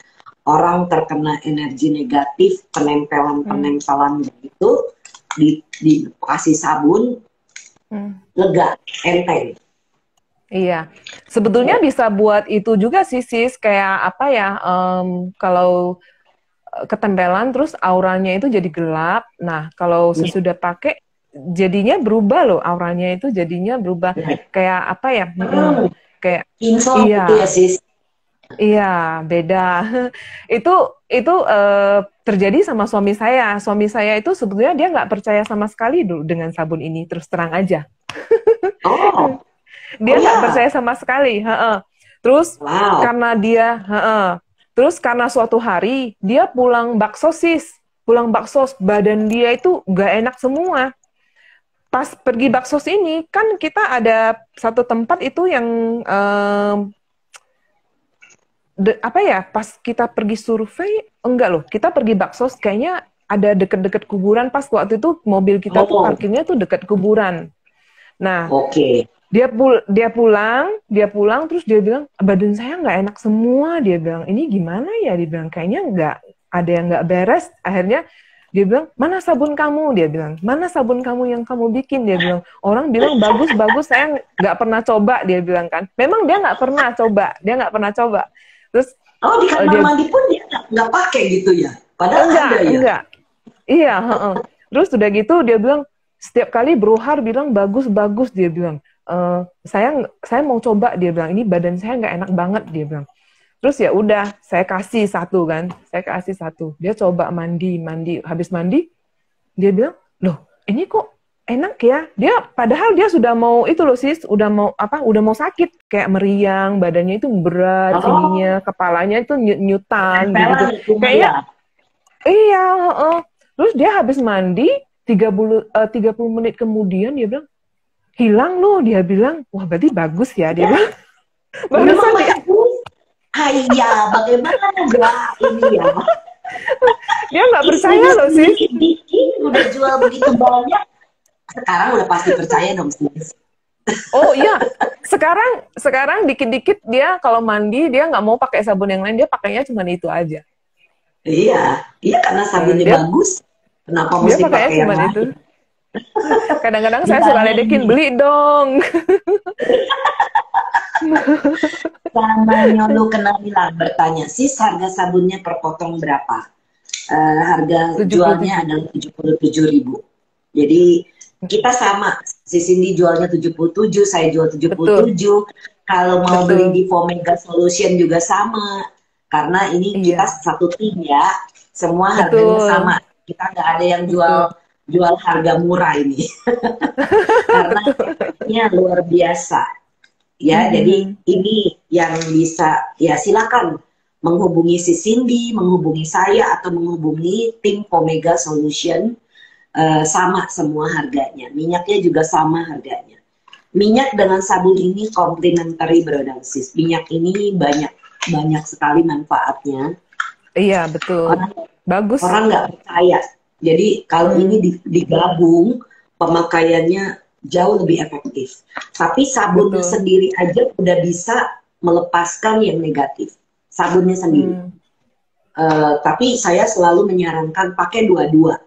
orang terkena energi negatif, penempelan-penempelan gitu, dikasih sabun, lega, enteng. Iya, sebetulnya bisa buat itu juga sih, sis. Kayak apa ya? Kalau ketempelan, terus auranya itu jadi gelap. Nah, kalau Ya, sesudah pakai, jadinya berubah loh. Auranya itu jadinya berubah. ya. Kayak apa ya? Kayak Kinclong iya, gitu ya sis. iya, beda. Itu itu terjadi sama suami saya. Suami saya itu sebetulnya dia nggak percaya sama sekali dulu dengan sabun ini. Terus terang aja. Oh, Dia oh nggak percaya ya, sama sekali. Heeh. Terus wow. karena dia, heeh. Terus karena suatu hari dia pulang bakso sis, pulang bakso badan dia itu nggak enak semua. Pas pergi bakso ini kan kita ada satu tempat itu yang apa ya? Pas kita pergi survei enggak loh, kita pergi bakso kayaknya ada deket-deket kuburan. Pas waktu itu mobil kita tuh Oh, parkirnya tuh deket kuburan. Nah, oke. dia pulang terus dia bilang badan saya nggak enak semua, dia bilang ini gimana ya, dia bilang kayaknya nggak ada yang nggak beres. Akhirnya dia bilang mana sabun kamu, dia bilang mana sabun kamu yang kamu bikin, dia bilang orang bilang bagus bagus, saya nggak pernah coba, dia bilang kan memang dia nggak pernah coba terus Oh, di kamar dia mandi pun dia nggak pakai gitu ya? Padahal ada ya? enggak iya, heeh. Terus udah gitu dia bilang setiap kali Brohar bilang bagus-bagus, dia bilang saya mau coba, dia bilang ini badan saya nggak enak banget, dia bilang. Terus ya udah saya kasih satu kan, saya kasih satu. Dia coba mandi, habis mandi dia bilang loh ini kok enak ya. Dia padahal dia sudah mau itu loh sis, udah mau sakit kayak meriang, badannya itu berat, Oh, sininya kepalanya itu nyutan gitu-gitu. tempelan itu mah Kayaknya ya. iya, heeh. Terus dia habis mandi 30 menit kemudian dia bilang, hilang loh, dia bilang. Wah, berarti bagus ya, dia bilang. Memang Barusan bagus. Ah iya, bagaimana enggak ini ya? dia nggak percaya Istrinya loh, sendiri sis. bikin udah jual begitu banyak. Sekarang udah pasti percaya dong sis. Oh iya, sekarang dikit-dikit dia kalau mandi dia nggak mau pakai sabun yang lain, dia pakainya cuma itu aja. Iya, iya karena sabunnya Dia bagus. Kenapa dia mesti pakainya pakai yang cuma itu. lain? Kadang-kadang saya suka Ditanya ledekin, ini, beli dong. sama Nyolu Kenabila bertanya, sis harga sabunnya per potong berapa? Harga jualnya 77. adalah 77.000. Jadi kita sama, si Cindy jualnya 77, saya jual Betul, 77. Kalau mau beli betul. di Fomega Solution juga sama. Karena ini kita Iya, satu tim ya, semua harganya betul, sama. Kita nggak ada yang betul, jual harga murah ini. Karena betul. efeknya luar biasa. Ya, jadi Mhm. ini yang bisa, ya silakan menghubungi si Cindy, menghubungi saya, atau menghubungi tim Omega Solution. Sama semua harganya. Minyaknya juga sama harganya. Minyak dengan sabun ini komplementari Brodangsis. Minyak ini banyak banyak sekali manfaatnya. Iya, betul. Orang Bagus. orang nggak percaya. Jadi kalau ini Hmm, digabung, pemakaiannya jauh lebih efektif. Tapi sabunnya betul. sendiri aja udah bisa melepaskan yang negatif. Sabunnya sendiri. Hmm, Tapi saya selalu menyarankan pakai dua-dua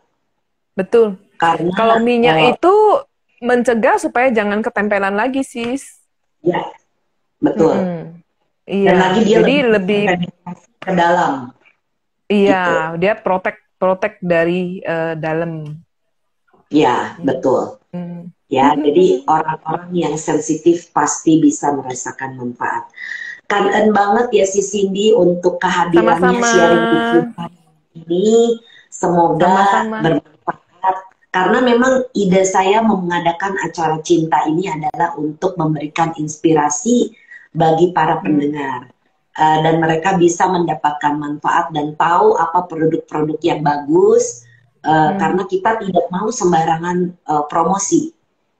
betul. Kalau karena minyak itu mencegah supaya jangan ketempelan lagi, sis. ya betul. Mm-mm. Iya, Dan lagi dia jadi lebih lebih penetrasi ke dalam. gitu. Iya, dia protek dari dalam. Ya, betul. Ya, jadi orang-orang yang sensitif pasti bisa merasakan manfaat. Kangen banget ya si Cindy untuk kehadirannya Sama-sama. sharing di kita ini. Semoga Sama-sama. bermanfaat. Karena memang ide saya mengadakan acara cinta ini adalah untuk memberikan inspirasi bagi para pendengar. Dan mereka bisa mendapatkan manfaat dan tahu apa produk-produk yang bagus. Karena kita tidak mau sembarangan promosi.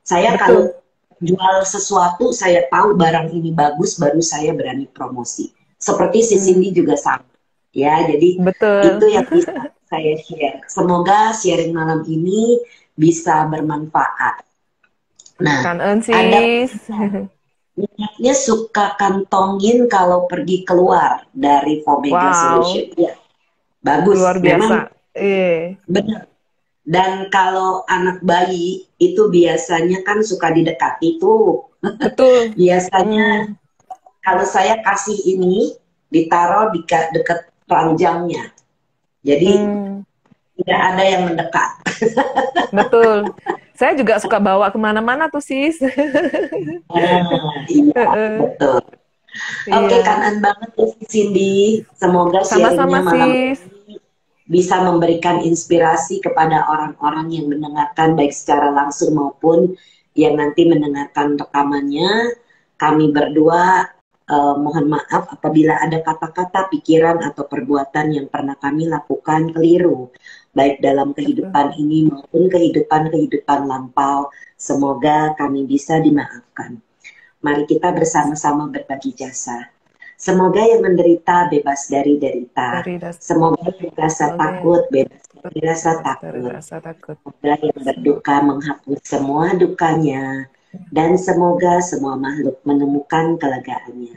Saya kalau Betul. jual sesuatu, saya tahu barang ini bagus, baru saya berani promosi. Seperti si Cindy juga sama. Ya, jadi Betul. itu yang bisa saya share. Semoga sharing malam ini bisa bermanfaat. Nah, Kangen ada sis. minyaknya suka kantongin kalau pergi keluar dari Fomega Wow, Solution. Ya, bagus. luar Memang biasa. benar. Dan kalau anak bayi itu biasanya kan suka didekati tuh. Betul. Biasanya kalau saya kasih ini ditaruh di dekat ranjangnya. Jadi tidak ada yang mendekat. Betul. Saya juga suka bawa kemana-mana tuh sis. Iya, betul. Oke, Iya. kangen banget ya Cindy. Semoga Sama-sama sharingnya malam sis. ini bisa memberikan inspirasi kepada orang-orang yang mendengarkan baik secara langsung maupun yang nanti mendengarkan rekamannya. Kami berdua mohon maaf apabila ada kata-kata, pikiran atau perbuatan yang pernah kami lakukan keliru, baik dalam kehidupan ini maupun kehidupan lampau. Semoga kami bisa dimaafkan. Mari kita bersama-sama berbagi jasa. Semoga yang menderita bebas dari derita. Semoga yang merasa takut bebas dari rasa takut. Semoga yang berduka menghapus semua dukanya. Dan semoga semua makhluk menemukan kelegaannya.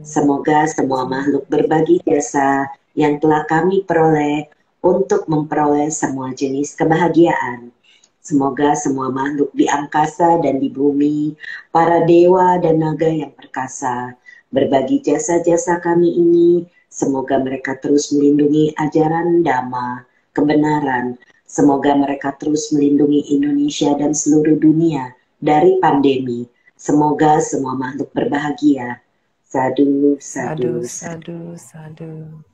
Semoga semua makhluk berbagi jasa yang telah kami peroleh untuk memperoleh semua jenis kebahagiaan. Semoga semua makhluk di angkasa dan di bumi, para dewa dan naga yang perkasa, berbagi jasa-jasa kami ini. Semoga mereka terus melindungi ajaran Dhamma, kebenaran. Semoga mereka terus melindungi Indonesia dan seluruh dunia dari pandemi. Semoga semua makhluk berbahagia. Sadu, sadu, Sadu.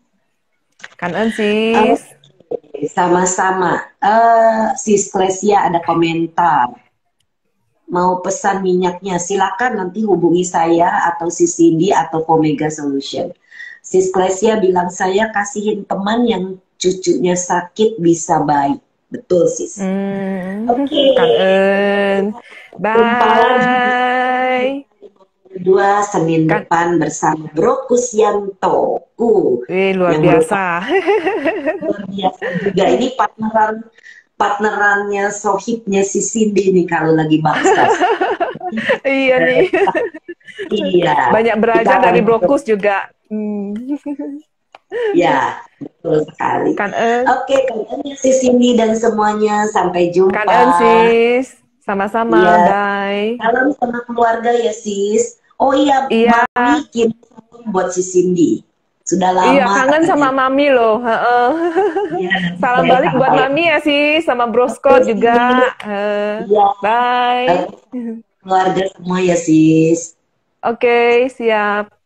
Kangen sis. Sama-sama. Sis Klesia ada komentar. Mau pesan minyaknya, silakan nanti hubungi saya atau Sis Cindy atau Omega Solution. Sis Klesia bilang saya kasihin teman yang cucunya sakit bisa baik. Betul sis. Oke. Kangen. Bye. Kedua Senin depan bersama Bro Kusyanto. Luar biasa. Luar biasa juga. Ini partnerannya sohibnya si Cindy nih kalau lagi bahas. Iya nih. Iya. Banyak belajar dari Brokus juga. Ya, betul sekali. Kangen. Oke, kangen si Cindy dan semuanya. Sampai jumpa. Kangen sis. Sama-sama. Ya. Bye. Salam sama keluarga ya sis. Oh iya, Mami kirim salam buat si Cindy. Sudah lama. Iya, kangen katanya. Sama Mami loh. Ya, salam balik buat Mami ya sih, sama Bro Scott juga. Ya. Bye. Keluarga semua ya sis. Oke, siap.